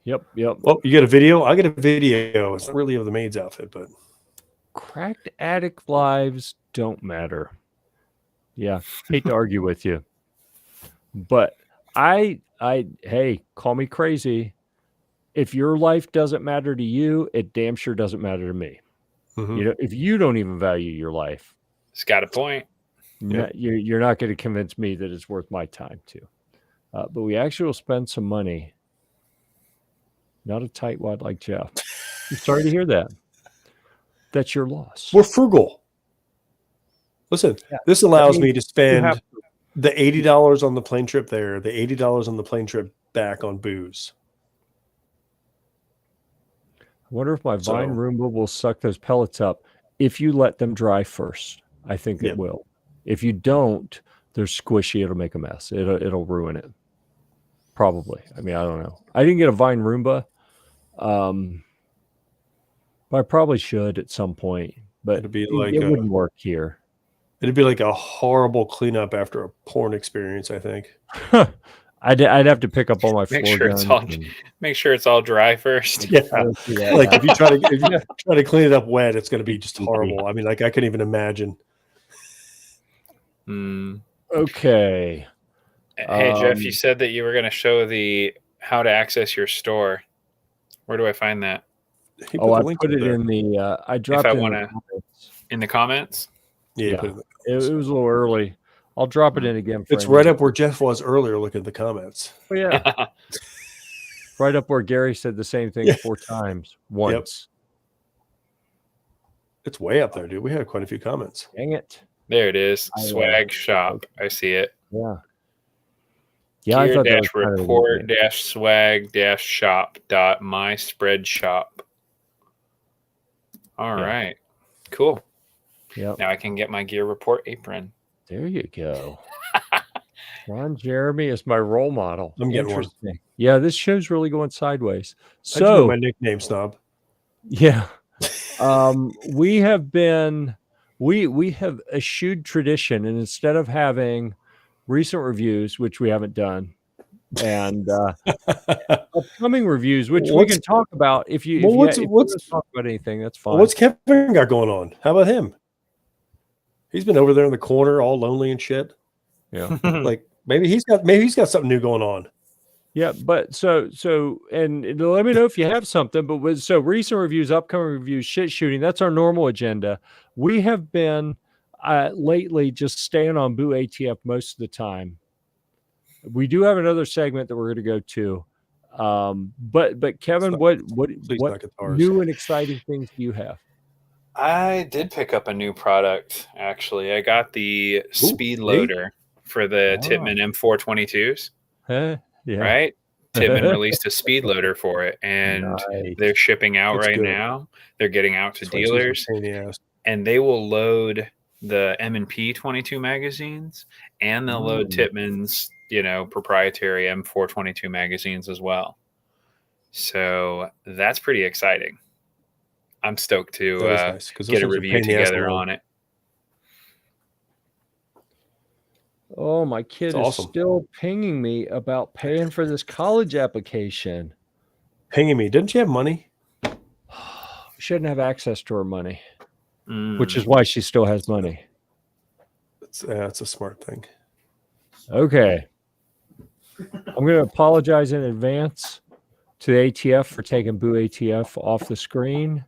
[SPEAKER 1] Yep.
[SPEAKER 2] Well, you get a video? I get a video. It's not really of the maid's outfit, but
[SPEAKER 1] cracked attic lives don't matter. Yeah, hate to argue with you, but hey, call me crazy. If your life doesn't matter to you, it damn sure doesn't matter to me. If you don't even value your life,
[SPEAKER 3] it's got a point.
[SPEAKER 1] You're not going to convince me that it's worth my time to. But we actually will spend some money. Not a tightwad like Jeff. I'm sorry to hear that. That's your loss.
[SPEAKER 2] We're frugal. Listen, this allows me to spend the $80 on the plane trip there, the $80 on the plane trip back on booze.
[SPEAKER 1] I wonder if my Vine Roomba will suck those pellets up if you let them dry first. I think it will. If you don't, they're squishy. It'll make a mess. It'll ruin it. Probably. I mean, I don't know. I didn't get a Vine Roomba, but I probably should at some point. But
[SPEAKER 2] it'd be like
[SPEAKER 1] it wouldn't work here.
[SPEAKER 2] It'd be like a horrible cleanup after a porn experience, I think.
[SPEAKER 1] I'd have to pick up all my
[SPEAKER 3] make sure it's all dry first.
[SPEAKER 2] Yeah. Like if you try to clean it up wet, it's going to be just horrible. I mean, like I couldn't even imagine.
[SPEAKER 1] Okay.
[SPEAKER 3] Hey Jeff, you said that you were going to show the how to access your store. Where do I find that?
[SPEAKER 1] I put it in the. I dropped it
[SPEAKER 3] in the comments.
[SPEAKER 1] Yeah, it was a little early. I'll drop it in again.
[SPEAKER 2] It's right up where Jeff was earlier. Look at the comments.
[SPEAKER 1] Oh, yeah. Right up where Gary said the same thing 4 times once.
[SPEAKER 2] Yep. It's way up there, dude. We had quite a few comments.
[SPEAKER 1] Dang it.
[SPEAKER 3] There it is. Swag shop. I see it.
[SPEAKER 1] Yeah.
[SPEAKER 3] Yeah. I thought that was report swag shop my spreadshop. All right. Cool.
[SPEAKER 1] Yep.
[SPEAKER 3] Now I can get my gear report apron.
[SPEAKER 1] There you go. Ron Jeremy is my role model.
[SPEAKER 2] I'm getting one.
[SPEAKER 1] Yeah, this show's really going sideways.
[SPEAKER 2] So my nickname, Snob.
[SPEAKER 1] Yeah. We have eschewed tradition, and instead of having recent reviews, which we haven't done, and upcoming reviews, which we can talk about if you want to talk about anything, that's fine.
[SPEAKER 2] What's Kevin got going on? How about him? He's been over there in the corner, all lonely and shit.
[SPEAKER 1] Yeah,
[SPEAKER 2] like maybe he's got something new going on.
[SPEAKER 1] Yeah, but so and let me know if you have something. But so recent reviews, upcoming reviews, shit shooting. That's our normal agenda. We have been lately just staying on Boo ATF most of the time. We do have another segment that we're going to go to. But Kevin, what new and exciting things do you have?
[SPEAKER 3] I did pick up a new product, actually. I got the speed loader for the Tippmann M422s.
[SPEAKER 1] Yeah.
[SPEAKER 3] Right? Tippmann released a speed loader for it, and they're shipping out now. They're getting out to dealers, and they will load the M&P 22 magazines, and they'll load Tippmann's, proprietary M422 magazines as well. So that's pretty exciting. I'm stoked to get a review together on it.
[SPEAKER 1] Oh, my kid is still pinging me about paying for this college application.
[SPEAKER 2] Pinging me. Didn't you have money?
[SPEAKER 1] She didn't have access to her money, which is why she still has money.
[SPEAKER 2] That's a smart thing.
[SPEAKER 1] Okay. I'm going to apologize in advance to the ATF for taking Boo ATF off the screen.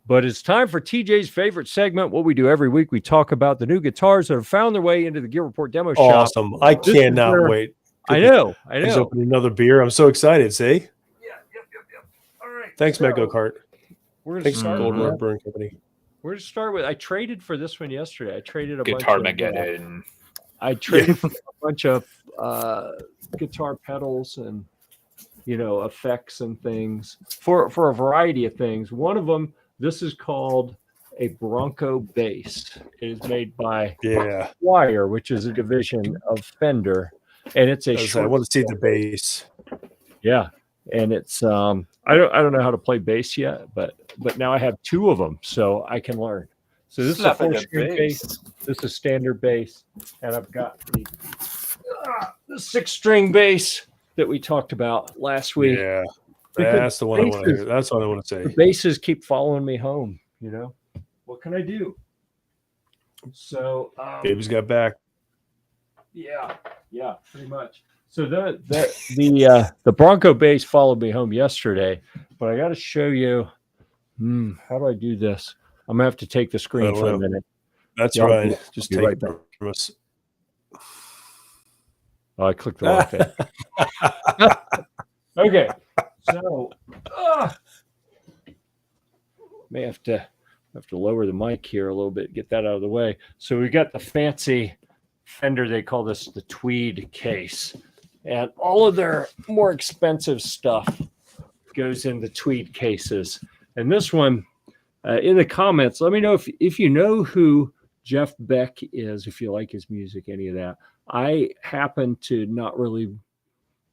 [SPEAKER 1] But it's time for TJ's favorite segment. What we do every week, we talk about the new guitars that have found their way into the Gear Report demo shop.
[SPEAKER 2] Awesome. I cannot wait.
[SPEAKER 1] I know.
[SPEAKER 2] He's opening another beer. I'm so excited. See?
[SPEAKER 1] Yeah. Yep. All right.
[SPEAKER 2] Thanks, Mego Cart.
[SPEAKER 1] Thanks,
[SPEAKER 2] Golden Road Brewing Company.
[SPEAKER 1] We're to start with. I traded for this one yesterday. I traded a
[SPEAKER 3] Guitar-mageddon.
[SPEAKER 1] I traded for a bunch of guitar pedals and effects and things for a variety of things. One of them, this is called a Bronco bass. It is made by Wire, which is a division of Fender, and it's
[SPEAKER 2] I want to see the bass.
[SPEAKER 1] Yeah, and it's I don't know how to play bass yet, but now I have two of them, so I can learn. So this is a 4-string bass. This is standard bass, and I've got the 6-string bass that we talked about last week.
[SPEAKER 2] Yeah, that's the one I want to hear. That's what I want to say.
[SPEAKER 1] The basses keep following me home. What can I do? So
[SPEAKER 2] Baby's got back.
[SPEAKER 1] Yeah, pretty much. So the Bronco bass followed me home yesterday, but I got to show you. How do I do this? I'm gonna have to take the screen for a minute.
[SPEAKER 2] That's right. Just take it from us.
[SPEAKER 1] Oh, I clicked the wrong thing. Okay, so may have to lower the mic here a little bit, get that out of the way. So we got the fancy Fender. They call this the Tweed case, and all of their more expensive stuff goes in the Tweed cases. And this one, in the comments, let me know if you know who Jeff Beck is, if you like his music, any of that. I happen to not really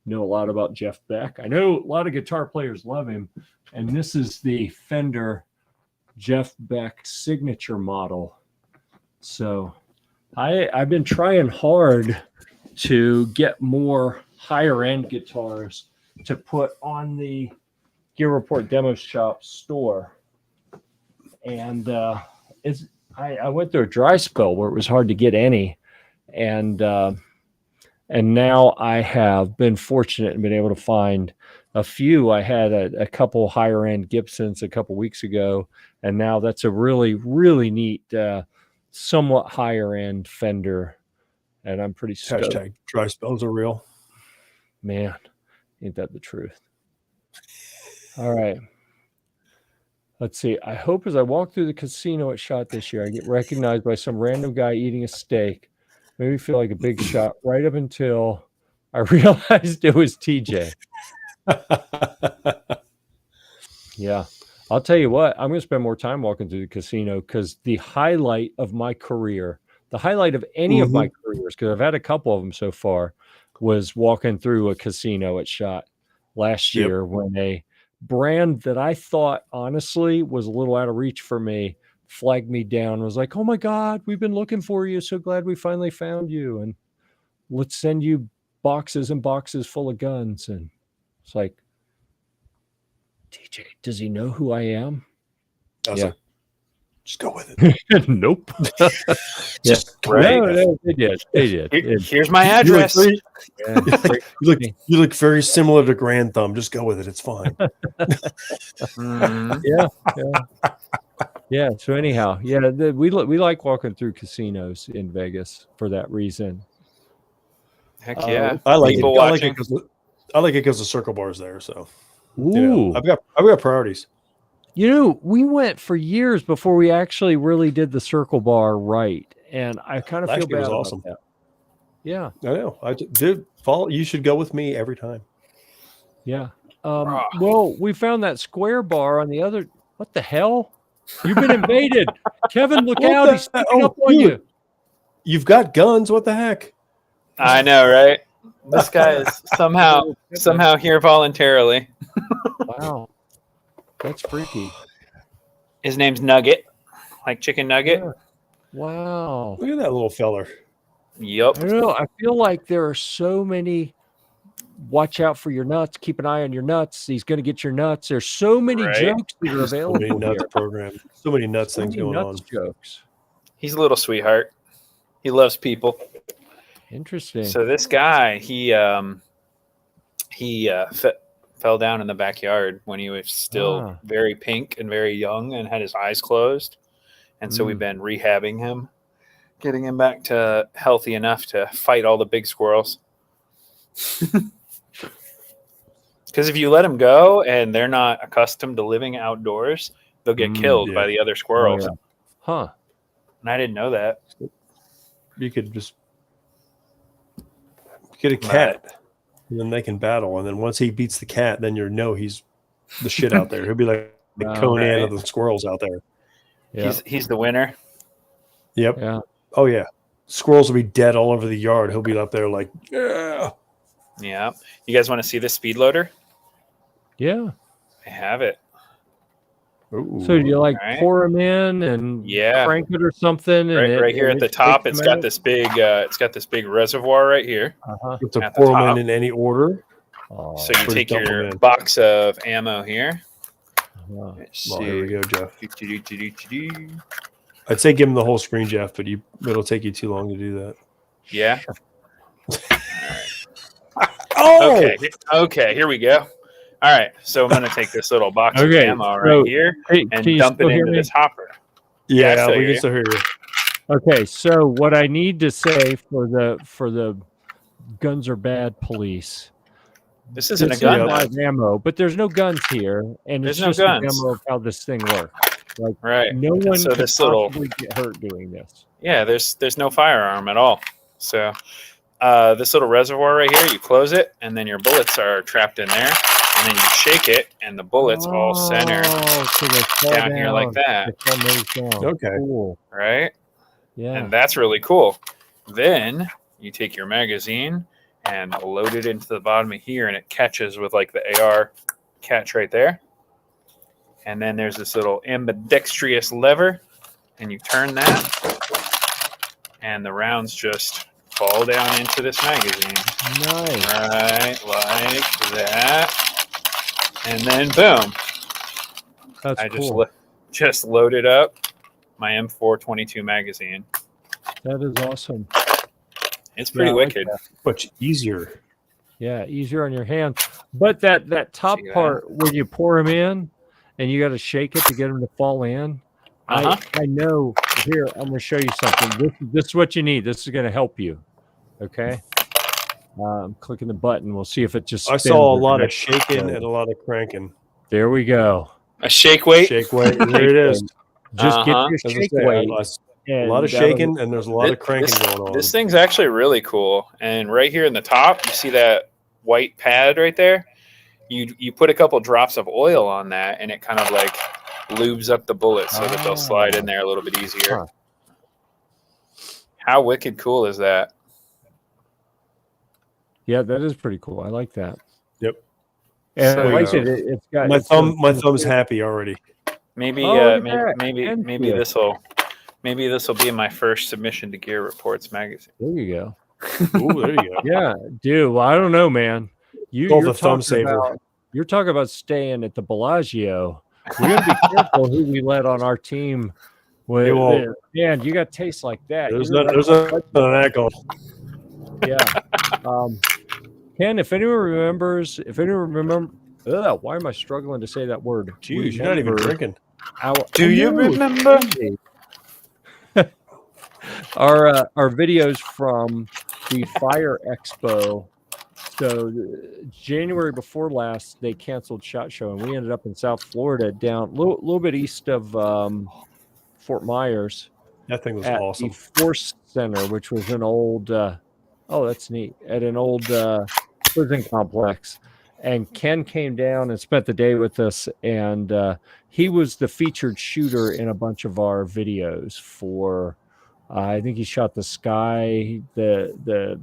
[SPEAKER 1] know a lot about Jeff Beck. I know a lot of guitar players love him, and this is the Fender Jeff Beck signature model. So I've been trying hard to get more higher end guitars to put on the Gear Report Demo Shop store. And I went through a dry spell where it was hard to get any. And now I have been fortunate and been able to find a few. I had a couple higher end Gibsons a couple weeks ago, and now that's a really, really neat, somewhat higher end Fender. And I'm pretty stoked.
[SPEAKER 2] Hashtag dry spells are real.
[SPEAKER 1] Man, ain't that the truth? All right. Let's see. I hope as I walk through the casino at SHOT this year, I get recognized by some random guy eating a steak. Made me feel like a big shot right up until I realized it was TJ. Yeah. I'll tell you what, I'm going to spend more time walking through the casino because the highlight of my career, the highlight of any of my careers, because I've had a couple of them so far, was walking through a casino at SHOT last year when a brand that I thought honestly was a little out of reach for me flagged me down and was like, "Oh my God, we've been looking for you. So glad we finally found you. And let's send you boxes and boxes full of guns." And it's like, TJ, does he know who I am?
[SPEAKER 2] Yeah. Just go with it.
[SPEAKER 1] Nope.
[SPEAKER 2] Just go
[SPEAKER 3] Right.
[SPEAKER 2] with it.
[SPEAKER 1] No, they did. They did.
[SPEAKER 3] Here's my
[SPEAKER 2] You look,
[SPEAKER 3] address.
[SPEAKER 2] very,
[SPEAKER 1] Yeah.
[SPEAKER 2] you look very similar to Grand Thumb. Just go with it. It's fine.
[SPEAKER 3] Mhm.
[SPEAKER 1] Yeah. So anyhow, we like walking through casinos in Vegas for that reason.
[SPEAKER 3] Heck yeah.
[SPEAKER 2] I like
[SPEAKER 3] People
[SPEAKER 2] it.
[SPEAKER 3] watching.
[SPEAKER 2] I like it because the Circle Bar's there. So
[SPEAKER 1] Ooh.
[SPEAKER 2] I've got priorities.
[SPEAKER 1] We went for years before we actually really did the Circle Bar right, and I kind of
[SPEAKER 2] Last
[SPEAKER 1] feel
[SPEAKER 2] year was
[SPEAKER 1] bad
[SPEAKER 2] awesome.
[SPEAKER 1] about that. Yeah.
[SPEAKER 2] I know. Dude, follow. You should go with me every time.
[SPEAKER 1] Yeah. Well, we found that square bar on the other. What the hell? You've been invaded. Kevin, look
[SPEAKER 2] What
[SPEAKER 1] out.
[SPEAKER 2] the-
[SPEAKER 1] He's sneaking up on
[SPEAKER 2] dude.
[SPEAKER 1] you.
[SPEAKER 2] You've got guns. What the heck?
[SPEAKER 3] I know, right? This guy is somehow here voluntarily.
[SPEAKER 1] Wow. That's freaky.
[SPEAKER 3] His name's Nugget, like chicken nugget.
[SPEAKER 1] Yeah. Wow.
[SPEAKER 2] Look at that little feller.
[SPEAKER 3] Yup.
[SPEAKER 1] I don't know. I feel like there are so many. Watch out for your nuts. Keep an eye on your nuts. He's going to get your nuts. There's so many
[SPEAKER 3] Right.
[SPEAKER 1] jokes that are
[SPEAKER 2] So
[SPEAKER 1] available
[SPEAKER 2] many nuts
[SPEAKER 1] here.
[SPEAKER 2] program. So many nuts
[SPEAKER 1] So
[SPEAKER 2] things
[SPEAKER 1] many
[SPEAKER 2] going on.
[SPEAKER 1] nuts jokes.
[SPEAKER 3] He's a little sweetheart. He loves people.
[SPEAKER 1] Interesting.
[SPEAKER 3] So this guy, he fell down in the backyard when he was still very pink and very young and had his eyes closed. And so we've been rehabbing him, getting him back to healthy enough to fight all the big squirrels. Because if you let them go and they're not accustomed to living outdoors, they'll get killed by the other squirrels.
[SPEAKER 1] Oh, yeah. Huh.
[SPEAKER 3] And I didn't know that.
[SPEAKER 2] You could just get a cat, and then they can battle. And then once he beats the cat, then he's the shit out there. He'll be like the Conan of the squirrels out there.
[SPEAKER 1] Yeah.
[SPEAKER 3] He's the winner.
[SPEAKER 2] Yep.
[SPEAKER 1] Yeah.
[SPEAKER 2] Oh yeah. Squirrels will be dead all over the yard. He'll be up there like, yeah.
[SPEAKER 3] Yeah. You guys want to see this speed loader?
[SPEAKER 1] Yeah.
[SPEAKER 3] I have it.
[SPEAKER 2] Ooh.
[SPEAKER 1] So do you like
[SPEAKER 3] Right.
[SPEAKER 1] pour them in and crank it or something? And
[SPEAKER 3] Right here at the top, it's got this big reservoir right here.
[SPEAKER 1] Uh-huh.
[SPEAKER 2] You have to
[SPEAKER 3] at the
[SPEAKER 2] pour them
[SPEAKER 3] top.
[SPEAKER 2] in any order.
[SPEAKER 1] Oh,
[SPEAKER 3] So you
[SPEAKER 2] First
[SPEAKER 3] take
[SPEAKER 2] dump 'em
[SPEAKER 3] your
[SPEAKER 2] in.
[SPEAKER 3] box of ammo here.
[SPEAKER 1] wow.
[SPEAKER 3] Let's
[SPEAKER 2] Well, here we
[SPEAKER 3] see.
[SPEAKER 2] go, Jeff.
[SPEAKER 3] Do-do-do-do-do-do.
[SPEAKER 2] I'd say give him the whole screen, Jeff, but it'll take you too long to do that.
[SPEAKER 3] Yeah.
[SPEAKER 2] Oh,
[SPEAKER 3] Okay. Here we go. All right. So I'm gonna take this little box of
[SPEAKER 1] Okay,
[SPEAKER 3] ammo
[SPEAKER 1] so-
[SPEAKER 3] right here
[SPEAKER 1] Hey,
[SPEAKER 3] and
[SPEAKER 1] can you
[SPEAKER 3] dump it
[SPEAKER 1] still hear
[SPEAKER 3] into
[SPEAKER 1] me?
[SPEAKER 3] this hopper.
[SPEAKER 2] yeah,
[SPEAKER 3] I still
[SPEAKER 2] we
[SPEAKER 3] hear
[SPEAKER 2] can
[SPEAKER 3] you.
[SPEAKER 2] still hear you.
[SPEAKER 1] Okay, so what I need to say for the guns are bad police.
[SPEAKER 3] This isn't a
[SPEAKER 1] This
[SPEAKER 3] gun.
[SPEAKER 1] is
[SPEAKER 3] though.
[SPEAKER 1] live ammo, but there's no guns here, and
[SPEAKER 3] There's
[SPEAKER 1] it's
[SPEAKER 3] no
[SPEAKER 1] just a
[SPEAKER 3] guns.
[SPEAKER 1] demo of how this thing works. Like
[SPEAKER 3] Right.
[SPEAKER 1] no one
[SPEAKER 3] So
[SPEAKER 1] could
[SPEAKER 3] this little-
[SPEAKER 1] possibly get hurt doing this.
[SPEAKER 3] Yeah. There's no firearm at all. So this little reservoir right here, you close it, and then your bullets are trapped in there, and then you shake it, and the bullets all center
[SPEAKER 1] so they fall
[SPEAKER 3] down here like that.
[SPEAKER 1] They fall nose down.
[SPEAKER 2] Okay.
[SPEAKER 1] Cool.
[SPEAKER 3] Right.
[SPEAKER 1] Yeah.
[SPEAKER 3] And that's really cool. Then you take your magazine and load it into the bottom of here, and it catches with like the AR catch right there. And then there's this little ambidextrous lever, and you turn that, and the rounds just fall down into this magazine.
[SPEAKER 1] Nice.
[SPEAKER 3] Right, like that. And then boom,
[SPEAKER 1] That's
[SPEAKER 3] I
[SPEAKER 1] cool.
[SPEAKER 3] just loaded up my M422 magazine.
[SPEAKER 1] That is awesome.
[SPEAKER 3] It's pretty
[SPEAKER 1] Yeah, I like
[SPEAKER 3] wicked.
[SPEAKER 2] Much easier.
[SPEAKER 1] Yeah, easier on your hands. But that top
[SPEAKER 3] See that?
[SPEAKER 1] part where you pour them in and you got to shake it to get them to fall in.
[SPEAKER 3] Uh-huh.
[SPEAKER 1] I know. Here, I'm going to show you something. This is what you need. This is going to help you. Okay. I'm clicking the button. We'll see if it just.
[SPEAKER 2] I
[SPEAKER 1] spins
[SPEAKER 2] saw a
[SPEAKER 1] or
[SPEAKER 2] lot of
[SPEAKER 1] connects.
[SPEAKER 2] shaking and a lot of cranking.
[SPEAKER 1] There we go.
[SPEAKER 3] A shake weight.
[SPEAKER 2] Shake weight. There it is.
[SPEAKER 1] Just get
[SPEAKER 3] Uh-huh.
[SPEAKER 1] your
[SPEAKER 2] As I
[SPEAKER 1] shake
[SPEAKER 2] say,
[SPEAKER 1] weight.
[SPEAKER 2] a lot of
[SPEAKER 1] that'll-
[SPEAKER 2] shaking and there's a lot of cranking
[SPEAKER 3] This-
[SPEAKER 2] going on.
[SPEAKER 3] This thing's actually really cool. And right here in the top, you see that white pad right there? You put a couple drops of oil on that, and it kind of like lubes up the bullets so that they'll slide in there a little bit easier.
[SPEAKER 1] Huh.
[SPEAKER 3] How wicked cool is that?
[SPEAKER 1] Yeah, that is pretty cool. I like that.
[SPEAKER 2] Yep.
[SPEAKER 1] And
[SPEAKER 3] So,
[SPEAKER 1] I like
[SPEAKER 2] yeah.
[SPEAKER 1] it. It's got
[SPEAKER 2] My
[SPEAKER 1] it's
[SPEAKER 2] thumb's happy already.
[SPEAKER 3] Maybe
[SPEAKER 1] Oh, look at
[SPEAKER 3] maybe
[SPEAKER 1] that.
[SPEAKER 3] maybe,
[SPEAKER 1] And
[SPEAKER 3] maybe
[SPEAKER 1] yeah.
[SPEAKER 3] this will be my first submission to Gear Reports magazine.
[SPEAKER 1] There you go.
[SPEAKER 2] Ooh, there you go.
[SPEAKER 1] Yeah, dude. Well, I don't know, man.
[SPEAKER 2] Called
[SPEAKER 1] You're
[SPEAKER 2] the thumb
[SPEAKER 1] talking
[SPEAKER 2] saver.
[SPEAKER 1] about- You're talking about staying at the Bellagio. We got to be careful who we let on our team Well, man, you got tastes like that.
[SPEAKER 2] There's
[SPEAKER 1] You're
[SPEAKER 2] none
[SPEAKER 1] right.
[SPEAKER 2] of that going.
[SPEAKER 1] Yeah. Ken, if anyone remembers, why am I struggling to say that word?
[SPEAKER 2] Jeez, you're not even drinking.
[SPEAKER 3] Do you remember?
[SPEAKER 1] Our videos from the Fire Expo. So January before last, they canceled SHOT Show, and we ended up in South Florida, down a little bit east of Fort Myers.
[SPEAKER 2] That thing was
[SPEAKER 1] at
[SPEAKER 2] awesome.
[SPEAKER 1] The Force Center, which was an old, that's neat, at an old prison complex. And Ken came down and spent the day with us, and he was the featured shooter in a bunch of our videos for, I think he shot the Sky, their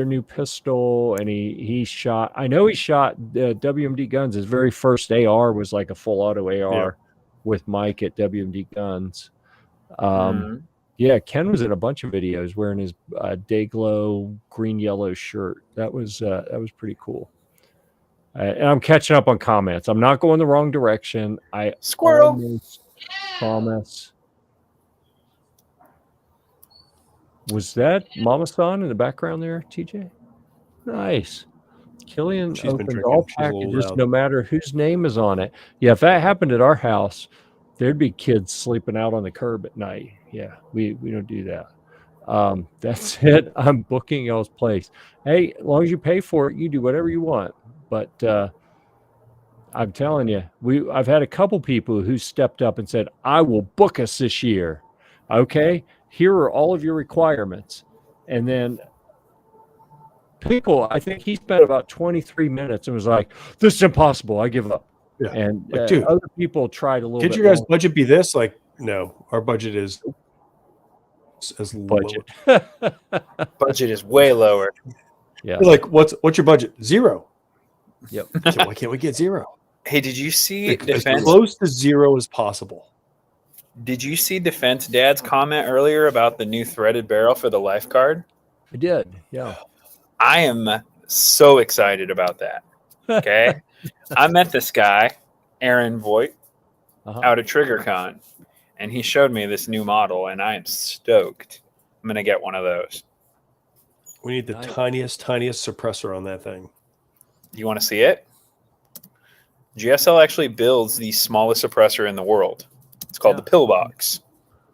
[SPEAKER 1] new pistol, and he shot, I know he shot the WMD Guns. His very first AR was like a full auto AR with Mike at WMD Guns. Yeah, Ken was in a bunch of videos wearing his Dayglow green yellow shirt. That was pretty cool. And I'm catching up on comments. I'm not going the wrong direction. I almost promise. Was that Mama San in the background there, TJ? Nice. Killian opens all packages no matter whose name is on it. Yeah, if that happened at our house, there'd be kids sleeping out on the curb at night. Yeah, we don't do that. That's it. I'm booking y'all's place. Hey, as long as you pay for it, you do whatever you want. But I'm telling you, I've had a couple people who stepped up and said, I will book us this year. Okay, here are all of your requirements. And then people, I think he spent about 23 minutes and was like, this is impossible. I give up.
[SPEAKER 2] Yeah.
[SPEAKER 1] And
[SPEAKER 2] dude,
[SPEAKER 1] other people tried a little bit.
[SPEAKER 2] Could your guys' budget be this? Like, no, our budget is as
[SPEAKER 1] budget.
[SPEAKER 3] Budget is way lower.
[SPEAKER 2] Yeah. You're like, what's your budget? 0.
[SPEAKER 1] Yep.
[SPEAKER 2] So why can't we get 0?
[SPEAKER 3] Hey, did you see
[SPEAKER 2] as close to 0 as possible?
[SPEAKER 3] Did you see Defense Dad's comment earlier about the new threaded barrel for the life card?
[SPEAKER 1] I did. Yeah.
[SPEAKER 3] I am so excited about that. Okay. I met this guy, Aaron Voigt, out at TriggerCon, and he showed me this new model, and I am stoked. I'm going to get one of those.
[SPEAKER 2] We need the tiniest suppressor on that thing.
[SPEAKER 3] You want to see it? GSL actually builds the smallest suppressor in the world. It's called the Pillbox.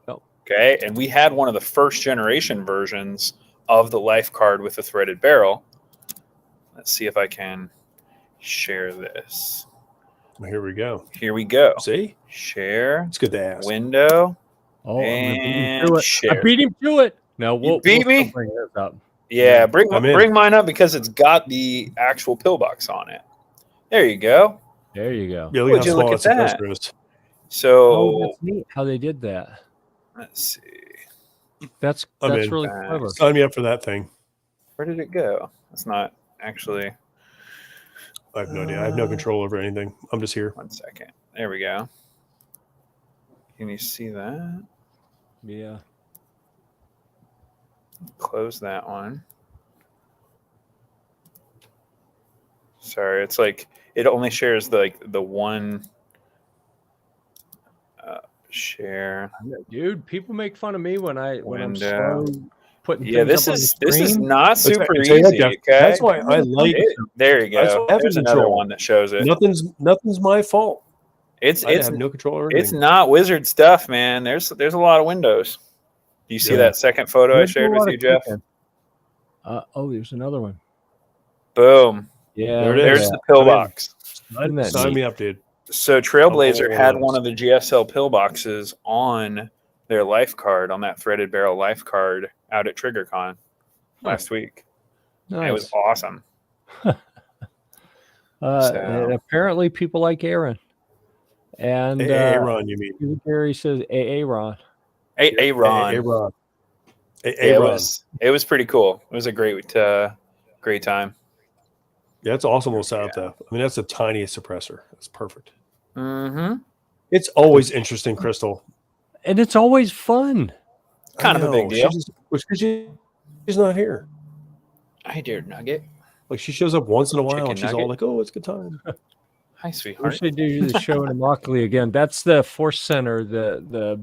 [SPEAKER 1] Oh.
[SPEAKER 3] Okay, and we had one of the first generation versions of the life card with a threaded barrel. Let's see if I can share this.
[SPEAKER 2] Well, here we go.
[SPEAKER 3] Here we go.
[SPEAKER 2] See?
[SPEAKER 3] Share.
[SPEAKER 2] It's good to ask.
[SPEAKER 3] Window.
[SPEAKER 1] Oh,
[SPEAKER 3] and share.
[SPEAKER 1] I beat him to it. No, we'll
[SPEAKER 3] beat me.
[SPEAKER 1] Bring this up.
[SPEAKER 3] Yeah, bring mine up because it's got the actual pillbox on it. There you go.
[SPEAKER 1] There you go.
[SPEAKER 2] Yeah,
[SPEAKER 3] would you look at that?
[SPEAKER 1] So that's neat how they did that.
[SPEAKER 3] Let's see.
[SPEAKER 1] That's really clever.
[SPEAKER 2] Sign me up for that thing.
[SPEAKER 3] Where did it go? It's not actually.
[SPEAKER 2] I have no idea. I have no control over anything. I'm just here.
[SPEAKER 3] 1 second. There we go. Can you see that?
[SPEAKER 1] Yeah.
[SPEAKER 3] Close that one. Sorry, it's like it only shares the one share.
[SPEAKER 1] Dude, people make fun of me when I'm slow putting
[SPEAKER 3] this
[SPEAKER 1] things
[SPEAKER 3] is
[SPEAKER 1] up on the
[SPEAKER 3] this is
[SPEAKER 1] screen.
[SPEAKER 3] not super easy. Okay,
[SPEAKER 2] that's why I like it.
[SPEAKER 3] There you go. There's another one that shows it.
[SPEAKER 2] Nothing's my fault. I have no control over anything.
[SPEAKER 3] It's not wizard stuff, man. There's a lot of windows. Do you see that second photo I shared with you, Jeff?
[SPEAKER 1] There's another one.
[SPEAKER 3] Boom.
[SPEAKER 1] Yeah,
[SPEAKER 3] there's the pillbox.
[SPEAKER 2] Sign me up, dude.
[SPEAKER 3] So Trailblazer had one of the GSL pillboxes on their life card, on that threaded barrel life card out at TriggerCon last week. Nice. It was awesome.
[SPEAKER 1] And apparently people like Aaron. And
[SPEAKER 2] Aaron, you mean?
[SPEAKER 1] Gary says Aaron.
[SPEAKER 3] Aaron. It was pretty cool. It was a great time.
[SPEAKER 2] Yeah, it's awesome little setup though. I mean, that's the tiniest suppressor. It's perfect.
[SPEAKER 3] Mm-hmm.
[SPEAKER 2] It's always interesting, Crystal.
[SPEAKER 1] And it's always fun.
[SPEAKER 3] Kind of a big deal.
[SPEAKER 2] She's not here.
[SPEAKER 3] Hi, dear Nugget.
[SPEAKER 2] Like she shows up once in a while and she's all like, "Oh, it's a good time."
[SPEAKER 3] Hi,
[SPEAKER 1] I
[SPEAKER 3] sweetheart.
[SPEAKER 1] wish they do the show in Immokalee again. That's the Force Center, the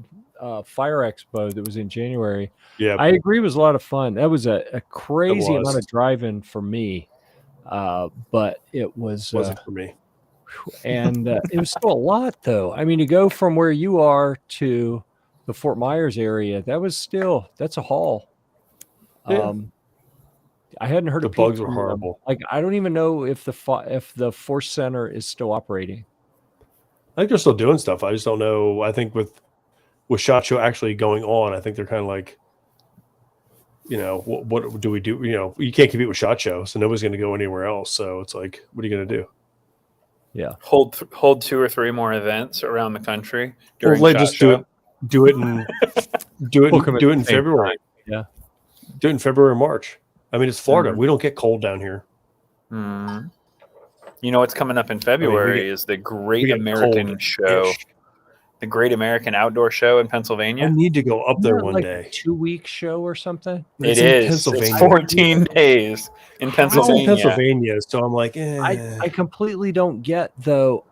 [SPEAKER 1] Fire Expo that was in January.
[SPEAKER 2] Yeah,
[SPEAKER 1] I agree, it was a lot of fun. That was a crazy
[SPEAKER 2] was.
[SPEAKER 1] amount of driving for me, but it was
[SPEAKER 2] wasn't for me.
[SPEAKER 1] and it was still a lot, though. I mean, to go from where you are to the Fort Myers area, that's a haul.
[SPEAKER 2] Yeah.
[SPEAKER 1] I hadn't heard
[SPEAKER 2] The
[SPEAKER 1] a peep
[SPEAKER 2] bugs were
[SPEAKER 1] from them.
[SPEAKER 2] horrible.
[SPEAKER 1] Like, I don't even know if the Force Center is still operating.
[SPEAKER 2] I think they're still doing stuff. I just don't know. I think with SHOT Show actually going on, I think they're kind of like, what do we do? You can't compete with SHOT Show, so nobody's going to go anywhere else. So it's like, what are you going to do?
[SPEAKER 1] Yeah.
[SPEAKER 3] Hold 2 or 3 more events around the country during
[SPEAKER 2] Well,
[SPEAKER 3] SHOT
[SPEAKER 2] just
[SPEAKER 3] Show.
[SPEAKER 2] do it in do it
[SPEAKER 1] Book 'em at
[SPEAKER 2] do it in
[SPEAKER 1] the same
[SPEAKER 2] February.
[SPEAKER 1] time. Yeah.
[SPEAKER 2] Do it in February or March. I mean, it's Florida.
[SPEAKER 3] Mhm.
[SPEAKER 2] We don't get cold down here.
[SPEAKER 3] Mhm. You know what's coming up in February is the
[SPEAKER 2] We
[SPEAKER 3] Great
[SPEAKER 2] get
[SPEAKER 3] American Show,
[SPEAKER 2] cold-ish.
[SPEAKER 3] the Great American Outdoor Show in
[SPEAKER 2] I
[SPEAKER 3] Pennsylvania.
[SPEAKER 2] need to go up there
[SPEAKER 1] Isn't that
[SPEAKER 2] one
[SPEAKER 1] like
[SPEAKER 2] day.
[SPEAKER 1] a 2-week show or something?
[SPEAKER 2] But
[SPEAKER 3] It
[SPEAKER 2] it's in
[SPEAKER 3] is.
[SPEAKER 2] Pennsylvania.
[SPEAKER 3] It's 14 days in
[SPEAKER 1] How?
[SPEAKER 2] It's in
[SPEAKER 3] Pennsylvania.
[SPEAKER 2] Pennsylvania, so I'm like,
[SPEAKER 1] I completely don't get, though.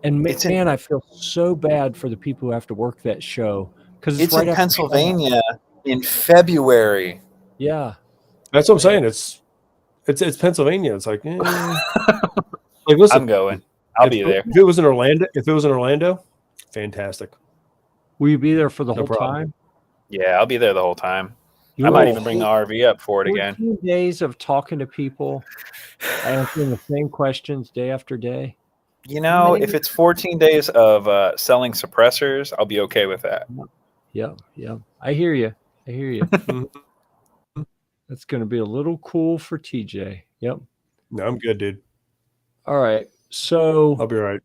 [SPEAKER 1] And
[SPEAKER 3] It's in-
[SPEAKER 1] man, I feel so bad for the people who have to work that show because
[SPEAKER 3] It's
[SPEAKER 1] right
[SPEAKER 3] in
[SPEAKER 1] after
[SPEAKER 3] Pennsylvania in February.
[SPEAKER 1] Yeah.
[SPEAKER 2] that's what I'm saying. It's Pennsylvania. It's like, like listen,
[SPEAKER 3] I'm going. I'll be there.
[SPEAKER 2] If it was in Orlando, fantastic.
[SPEAKER 1] Will you be there for the
[SPEAKER 2] No
[SPEAKER 1] whole
[SPEAKER 2] problem.
[SPEAKER 1] time?
[SPEAKER 3] Yeah, I'll be there the whole time. I
[SPEAKER 1] You
[SPEAKER 3] might
[SPEAKER 1] will
[SPEAKER 3] even bring the
[SPEAKER 1] hold
[SPEAKER 3] RV up for it again.
[SPEAKER 1] 14 days of talking to people, answering the same questions day after day.
[SPEAKER 3] You know, if it's 14 days of selling suppressors, I'll be okay with that.
[SPEAKER 1] Yeah. I hear you. That's going to be a little cool for TJ. Yep.
[SPEAKER 2] No, I'm good, dude.
[SPEAKER 1] All right. So
[SPEAKER 2] I'll be all right.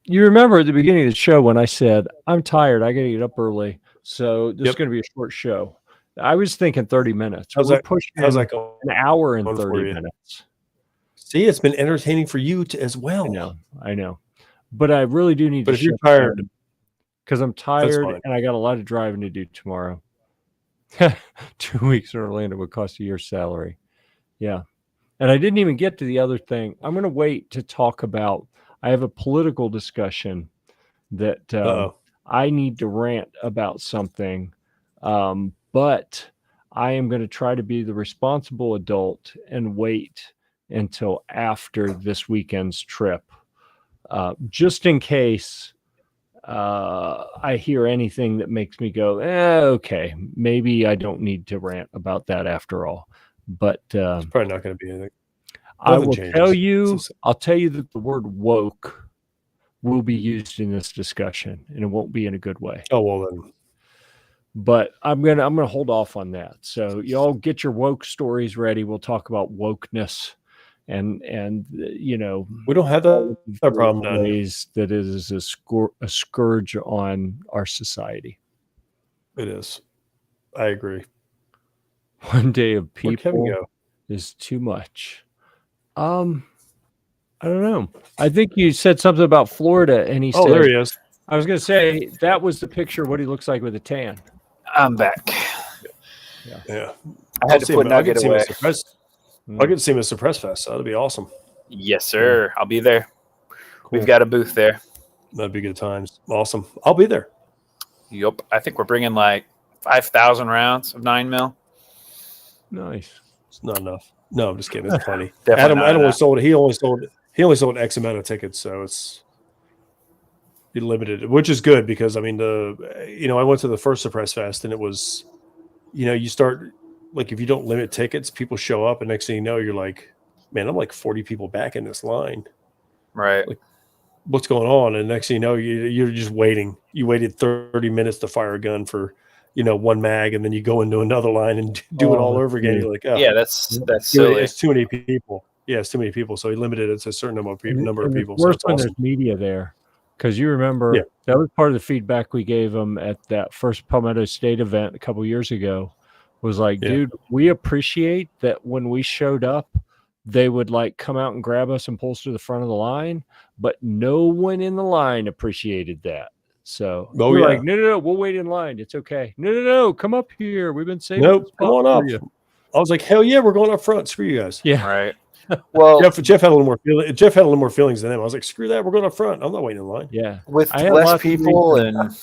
[SPEAKER 1] you remember at the beginning of the show when I said, I'm tired, I got to get up early. So this is going to be a short show. I was thinking 30 minutes.
[SPEAKER 2] How's
[SPEAKER 1] We're
[SPEAKER 2] that
[SPEAKER 1] pushing
[SPEAKER 2] going?
[SPEAKER 1] an hour and
[SPEAKER 2] for
[SPEAKER 1] 30
[SPEAKER 2] you?
[SPEAKER 1] minutes.
[SPEAKER 2] See, it's been entertaining for you as well.
[SPEAKER 1] I know. But I really do need
[SPEAKER 2] But
[SPEAKER 1] to
[SPEAKER 2] if you're
[SPEAKER 1] shut
[SPEAKER 2] tired,
[SPEAKER 1] down because I'm tired and I got a lot of driving to do tomorrow. 2 weeks in Orlando would cost a year's salary. Yeah. And I didn't even get to the other thing. I'm going to wait to talk about. I have a political discussion that I need to rant about something. But I am going to try to be the responsible adult and wait until after this weekend's trip, just in case I hear anything that makes me go, okay, maybe I don't need to rant about that after all. But
[SPEAKER 2] it's probably not going to be anything.
[SPEAKER 1] I will tell you, I'll tell you that the word woke will be used in this discussion, and it won't be in a good way.
[SPEAKER 2] Oh, well then.
[SPEAKER 1] But I'm gonna hold off on that. So y'all get your woke stories ready. We'll talk about wokeness and
[SPEAKER 2] we don't have that problem down here.
[SPEAKER 1] ways that it is a scourge on our society.
[SPEAKER 2] It is. I agree.
[SPEAKER 1] One day of
[SPEAKER 2] Where'd Kevin
[SPEAKER 1] people
[SPEAKER 2] go?
[SPEAKER 1] is too much. I don't know. I think you said something about Florida, and he said,
[SPEAKER 2] there he is.
[SPEAKER 1] I was going to say that was the picture of what he looks like with a tan.
[SPEAKER 3] I'm back.
[SPEAKER 2] Yeah.
[SPEAKER 3] I had to put Nugget away.
[SPEAKER 2] I'll get to see him at Suppress Fest. So that'd be awesome.
[SPEAKER 3] Yes, sir. I'll be there.
[SPEAKER 1] Cool.
[SPEAKER 3] We've got a booth there.
[SPEAKER 2] That'd be good times. Awesome. I'll be there.
[SPEAKER 3] Yup. I think we're bringing like 5,000 rounds of 9mm.
[SPEAKER 1] Nice.
[SPEAKER 2] It's not enough. No, I'm just kidding. It's plenty.
[SPEAKER 3] Definitely
[SPEAKER 2] Adam only sold. He only sold X amount of tickets, so it's limited, which is good because I mean I went to the first Suppress Fest and it was, you start like if you don't limit tickets, people show up and next thing you know you're like, man, I'm like 40 people back in this line.
[SPEAKER 3] Right.
[SPEAKER 2] Like, what's going on? And next thing you know, you're just waiting. You waited 30 minutes to fire a gun for one mag, and then you go into another line and do it all over again. You're like, oh,
[SPEAKER 3] yeah, that's silly.
[SPEAKER 2] It's too many people. Yeah, it's too many people. So he limited it to a certain number of people.
[SPEAKER 1] It's worse
[SPEAKER 2] so
[SPEAKER 1] when
[SPEAKER 2] awesome.
[SPEAKER 1] there's media there, because you remember that was part of the feedback we gave them at that first Palmetto State event a couple years ago. Was like, dude, we appreciate that when we showed up, they would like come out and grab us and pull us to the front of the line, but no one in the line appreciated that. So we're like, no, we'll wait in line. It's okay. No, come up here. We've been saving.
[SPEAKER 2] Nope, come on up. I was like, hell yeah, we're going up front. Screw you guys.
[SPEAKER 1] Yeah,
[SPEAKER 3] right.
[SPEAKER 5] Well,
[SPEAKER 2] Jeff had a little more feeling. Jeff had a little more feelings than him. I was like, screw that, we're going up front. I'm not waiting in line.
[SPEAKER 1] Yeah.
[SPEAKER 5] with
[SPEAKER 1] I had
[SPEAKER 5] less
[SPEAKER 1] lots of
[SPEAKER 5] people
[SPEAKER 1] reasons.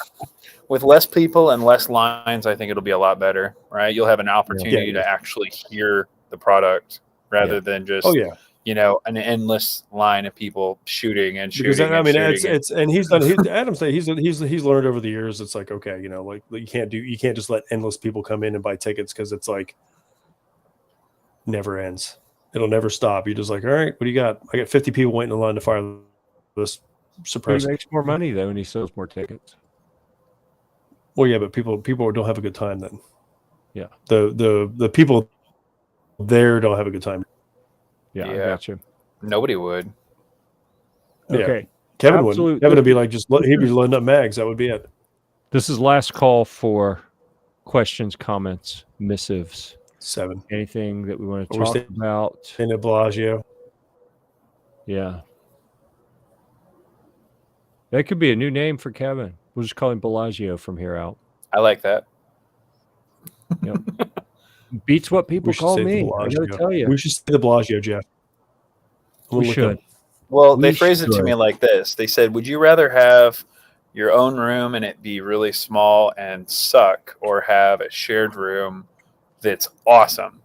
[SPEAKER 5] with less people and less lines, I think it'll be a lot better, right? You'll have an opportunity to actually hear the product rather than just an endless line of people shooting and shooting.
[SPEAKER 2] Because I mean,
[SPEAKER 5] shooting
[SPEAKER 2] it's and he's done. Adam said he's learned over the years. It's like, okay, like you can't just let endless people come in and buy tickets, because it's like never ends. It'll never stop. You're just like, all right, what do you got? I got 50 people waiting in line to fire this
[SPEAKER 1] But
[SPEAKER 2] suppressor.
[SPEAKER 1] he makes more money though, and he sells more tickets.
[SPEAKER 2] Well, yeah, but people don't have a good time then.
[SPEAKER 1] Yeah.
[SPEAKER 2] The people there don't have a good time.
[SPEAKER 1] Yeah, I got you.
[SPEAKER 5] Nobody would.
[SPEAKER 1] Okay.
[SPEAKER 2] Yeah. Kevin would be like, he'd be loading up mags. That would be it.
[SPEAKER 1] This is last call for questions, comments, missives.
[SPEAKER 2] 7.
[SPEAKER 1] Anything that we want to talk about?
[SPEAKER 2] In a Bellagio.
[SPEAKER 1] Yeah. That could be a new name for Kevin. We'll just call him Bellagio from here out.
[SPEAKER 5] I like that.
[SPEAKER 1] Yep. Beats what people call me. I gotta tell you.
[SPEAKER 2] We should say the Bellagio, Jeff.
[SPEAKER 1] We should.
[SPEAKER 5] Well, they phrased it to me like this. They said, would you rather have your own room and it be really small and suck, or have a shared room that's awesome?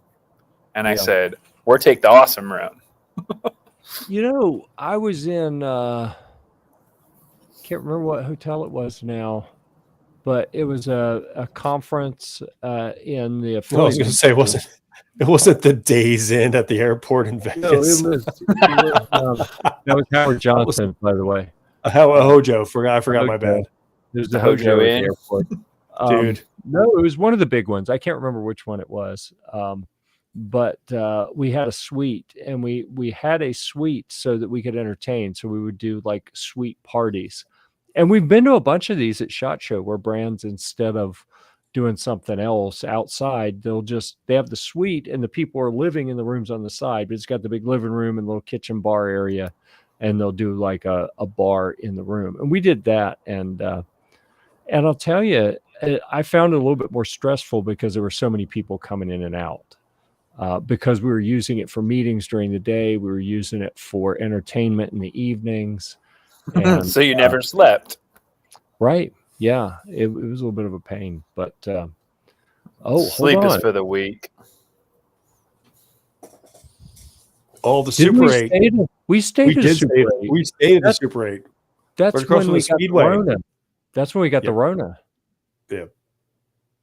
[SPEAKER 5] And I said, or take the awesome room.
[SPEAKER 1] I was in can't remember what hotel it was now, but it was a conference in the
[SPEAKER 2] I was going to say, it wasn't the Days Inn at the airport in Vegas.
[SPEAKER 1] No, that was Howard Johnson, by the way.
[SPEAKER 2] Hojo. I forgot my bad.
[SPEAKER 1] There's the Hojo at the airport.
[SPEAKER 2] Dude.
[SPEAKER 1] No, it was one of the big ones. I can't remember which one it was. But we had a suite, and we had a suite so that we could entertain. So we would do like suite parties. And we've been to a bunch of these at SHOT Show where brands, instead of doing something else outside, they have the suite and the people are living in the rooms on the side, but it's got the big living room and little kitchen bar area, and they'll do like a bar in the room. And we did that. And I'll tell you, I found it a little bit more stressful because there were so many people coming in and out. Because we were using it for meetings during the day, we were using it for entertainment in the evenings. And,
[SPEAKER 5] so you never slept.
[SPEAKER 1] Right. Yeah. It was a little bit of a pain, but
[SPEAKER 5] sleep is for the weak.
[SPEAKER 2] Oh, the Super 8.
[SPEAKER 1] We stayed at the Super 8.
[SPEAKER 2] We stayed at the Super 8.
[SPEAKER 1] That's when we got the Rona. That's when we got the Rona.
[SPEAKER 2] Yeah.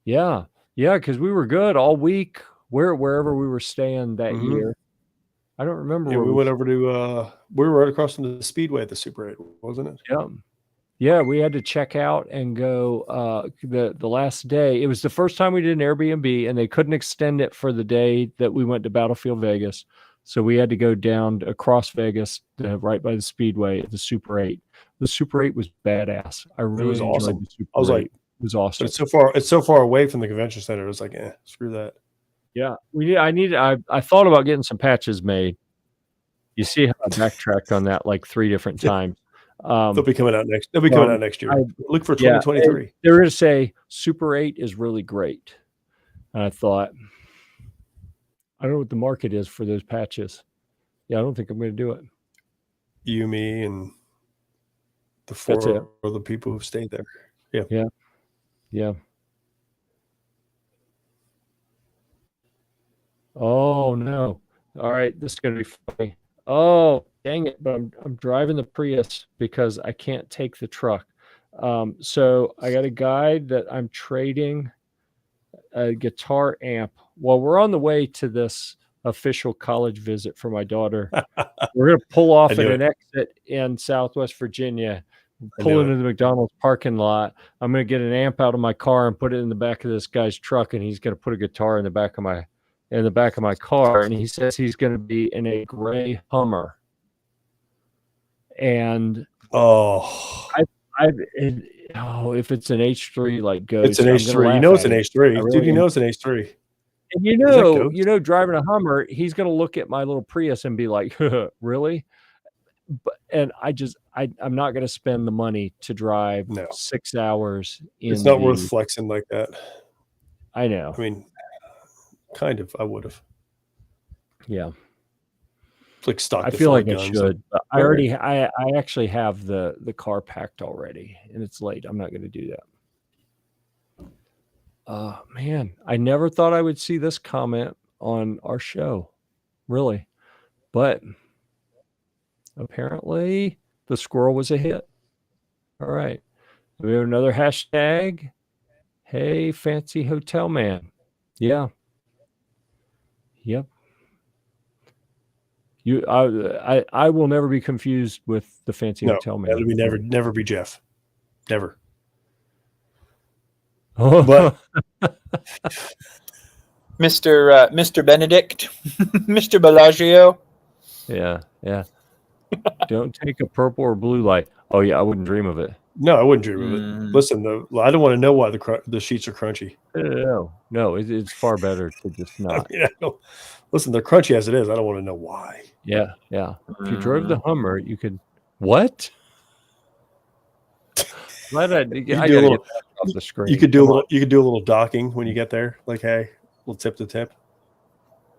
[SPEAKER 1] Yeah. Yeah, because we were good all week wherever we were staying that year. I don't remember.
[SPEAKER 2] Yeah, we went over to we were right across from the Speedway at the Super 8, wasn't it?
[SPEAKER 1] Yeah. Yeah, we had to check out and go the last day. It was the first time we did an Airbnb, and they couldn't extend it for the day that we went to Battlefield Vegas. So we had to go down across Vegas right by the Speedway at the Super 8. The Super 8 was badass. I really enjoyed
[SPEAKER 2] awesome.
[SPEAKER 1] The Super
[SPEAKER 2] I was
[SPEAKER 1] 8.
[SPEAKER 2] like,
[SPEAKER 1] it was awesome.
[SPEAKER 2] But it's so far away from the convention center. It was like, screw that.
[SPEAKER 1] Yeah, I thought about getting some patches made. You see how I backtracked on that like 3 different times.
[SPEAKER 2] They'll be coming out next. They'll be coming out next year. Look for 2023.
[SPEAKER 1] They're going to say Super 8 is really great. And I thought, I don't know what the market is for those patches. Yeah, I don't think I'm going to do it.
[SPEAKER 2] You, me, and the 4 other people who've stayed there. Yeah.
[SPEAKER 1] Yeah. Oh no! All right, this is going to be funny. Oh, dang it! But I'm driving the Prius because I can't take the truck. So I got a guy that I'm trading a guitar amp. Well, we're on the way to this official college visit for my daughter. We're going to pull off at an exit in Southwest Virginia, pull into the McDonald's parking lot. I'm going to get an amp out of my car and put it in the back of this guy's truck, and he's going to put a guitar in the back of my car, and he says he's going to be in a gray Hummer. And if it's an H3, like goes,
[SPEAKER 2] it's an H3. You know it's an H3, dude. You know it's an H3.
[SPEAKER 1] And driving a Hummer, he's going to look at my little Prius and be like, "Really?" And I'm not going to spend the money to drive 6 hours.
[SPEAKER 2] It's not worth flexing like that.
[SPEAKER 1] I know.
[SPEAKER 2] I mean, kind of. I would have.
[SPEAKER 1] Yeah.
[SPEAKER 2] like stock.
[SPEAKER 1] I
[SPEAKER 2] to
[SPEAKER 1] feel
[SPEAKER 2] full
[SPEAKER 1] like
[SPEAKER 2] of
[SPEAKER 1] I
[SPEAKER 2] guns.
[SPEAKER 1] should. But I actually have the car packed already, and it's late. I'm not going to do that. Man, I never thought I would see this comment on our show, really. But apparently the squirrel was a hit. All right. We have another hashtag. Hey, fancy hotel man. Yeah. Yep. I will never be confused with the fancy hotel man.
[SPEAKER 2] That'll be never be Jeff. Never.
[SPEAKER 1] Oh,
[SPEAKER 2] But
[SPEAKER 5] Mr. Benedict, Mr. Bellagio.
[SPEAKER 1] yeah. Don't take a purple or blue light. Oh yeah, I wouldn't dream of it.
[SPEAKER 2] no, I wouldn't dream of it. Listen, I don't want to know why the sheets are crunchy.
[SPEAKER 1] No, it's far better to just not.
[SPEAKER 2] Listen, they're crunchy as it is. I don't want to know why.
[SPEAKER 1] Yeah. If you drove the Hummer, you could. What? I gotta get that off the screen.
[SPEAKER 2] You could do a little docking when you get there. Like, hey, little tip to tip.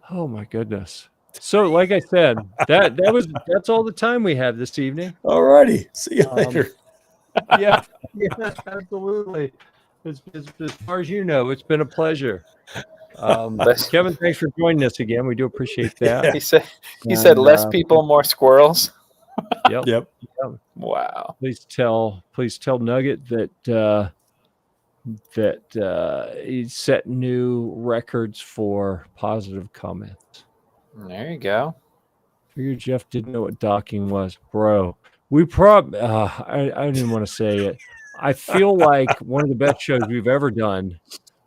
[SPEAKER 1] Oh my goodness. So, like I said, that's all the time we have this evening.
[SPEAKER 2] All righty. See you later.
[SPEAKER 1] Yeah, absolutely. As far as you know, it's been a pleasure. Kevin, thanks for joining us again. We do appreciate that.
[SPEAKER 5] He said less people, more squirrels.
[SPEAKER 1] Yep.
[SPEAKER 5] Wow.
[SPEAKER 1] Please tell Nugget that he set new records for positive comments.
[SPEAKER 5] There you go.
[SPEAKER 1] Figured Jeff didn't know what docking was, bro. We probably I don't even want to say it. I feel like one of the best shows we've ever done.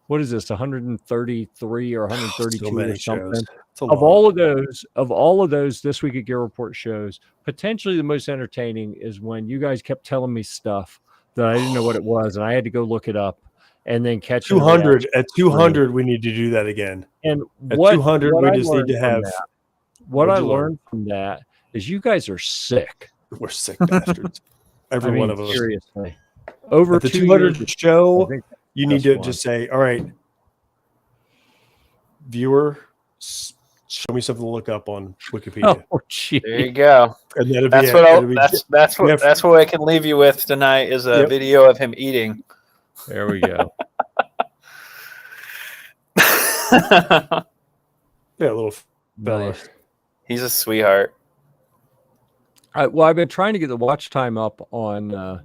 [SPEAKER 1] What is this? 133 or 132 or something? Of all of those This Week at Gear Report shows, potentially the most entertaining is when you guys kept telling me stuff that I didn't know what it was, and I had to go look it up and then catch
[SPEAKER 2] 200. At 200, we need to do that again.
[SPEAKER 1] And
[SPEAKER 2] at 200, we just need to have.
[SPEAKER 1] What I learned from that is you guys are sick.
[SPEAKER 2] We're sick bastards. Every one of us.
[SPEAKER 1] Seriously. Over
[SPEAKER 2] at the 200 show, you need to just say, all right, viewer, show me something to look up on Wikipedia.
[SPEAKER 1] Oh, geez.
[SPEAKER 5] There you go.
[SPEAKER 2] And
[SPEAKER 5] that's what I can leave you with tonight is a video of him eating.
[SPEAKER 1] There we go.
[SPEAKER 2] Yeah, a little fella.
[SPEAKER 5] He's a sweetheart.
[SPEAKER 1] I've been trying to get the watch time up on,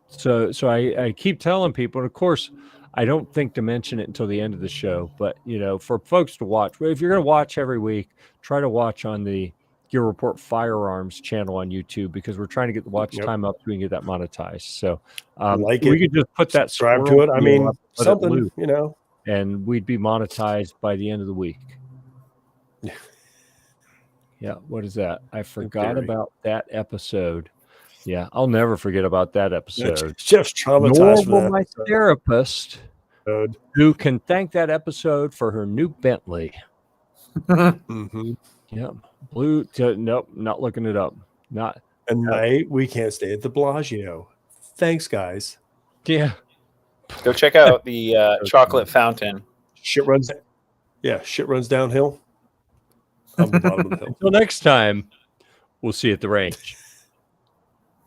[SPEAKER 1] so I keep telling people, and of course, I don't think to mention it until the end of the show, but for folks to watch, if you're going to watch every week, try to watch on the Gear Report Firearms channel on YouTube, because we're trying to get the watch time up so we can get that monetized. So we could just put that
[SPEAKER 2] subscribe to it. I mean, something,
[SPEAKER 1] and we'd be monetized by the end of the week. Yeah, what is that? I forgot about that episode. Yeah, I'll never forget about that episode.
[SPEAKER 2] Jeff's traumatized.
[SPEAKER 1] Nor will my therapist, who can thank that episode for her new Bentley.
[SPEAKER 2] Mm-hmm.
[SPEAKER 1] Yeah, blue. Nope, not looking it up. Not.
[SPEAKER 2] And night we can't stay at the Bellagio. Thanks, guys.
[SPEAKER 1] Yeah.
[SPEAKER 5] Go check out the chocolate fountain.
[SPEAKER 2] Shit runs downhill. On the bottom of the hill.
[SPEAKER 1] Until next time, we'll see you at the range.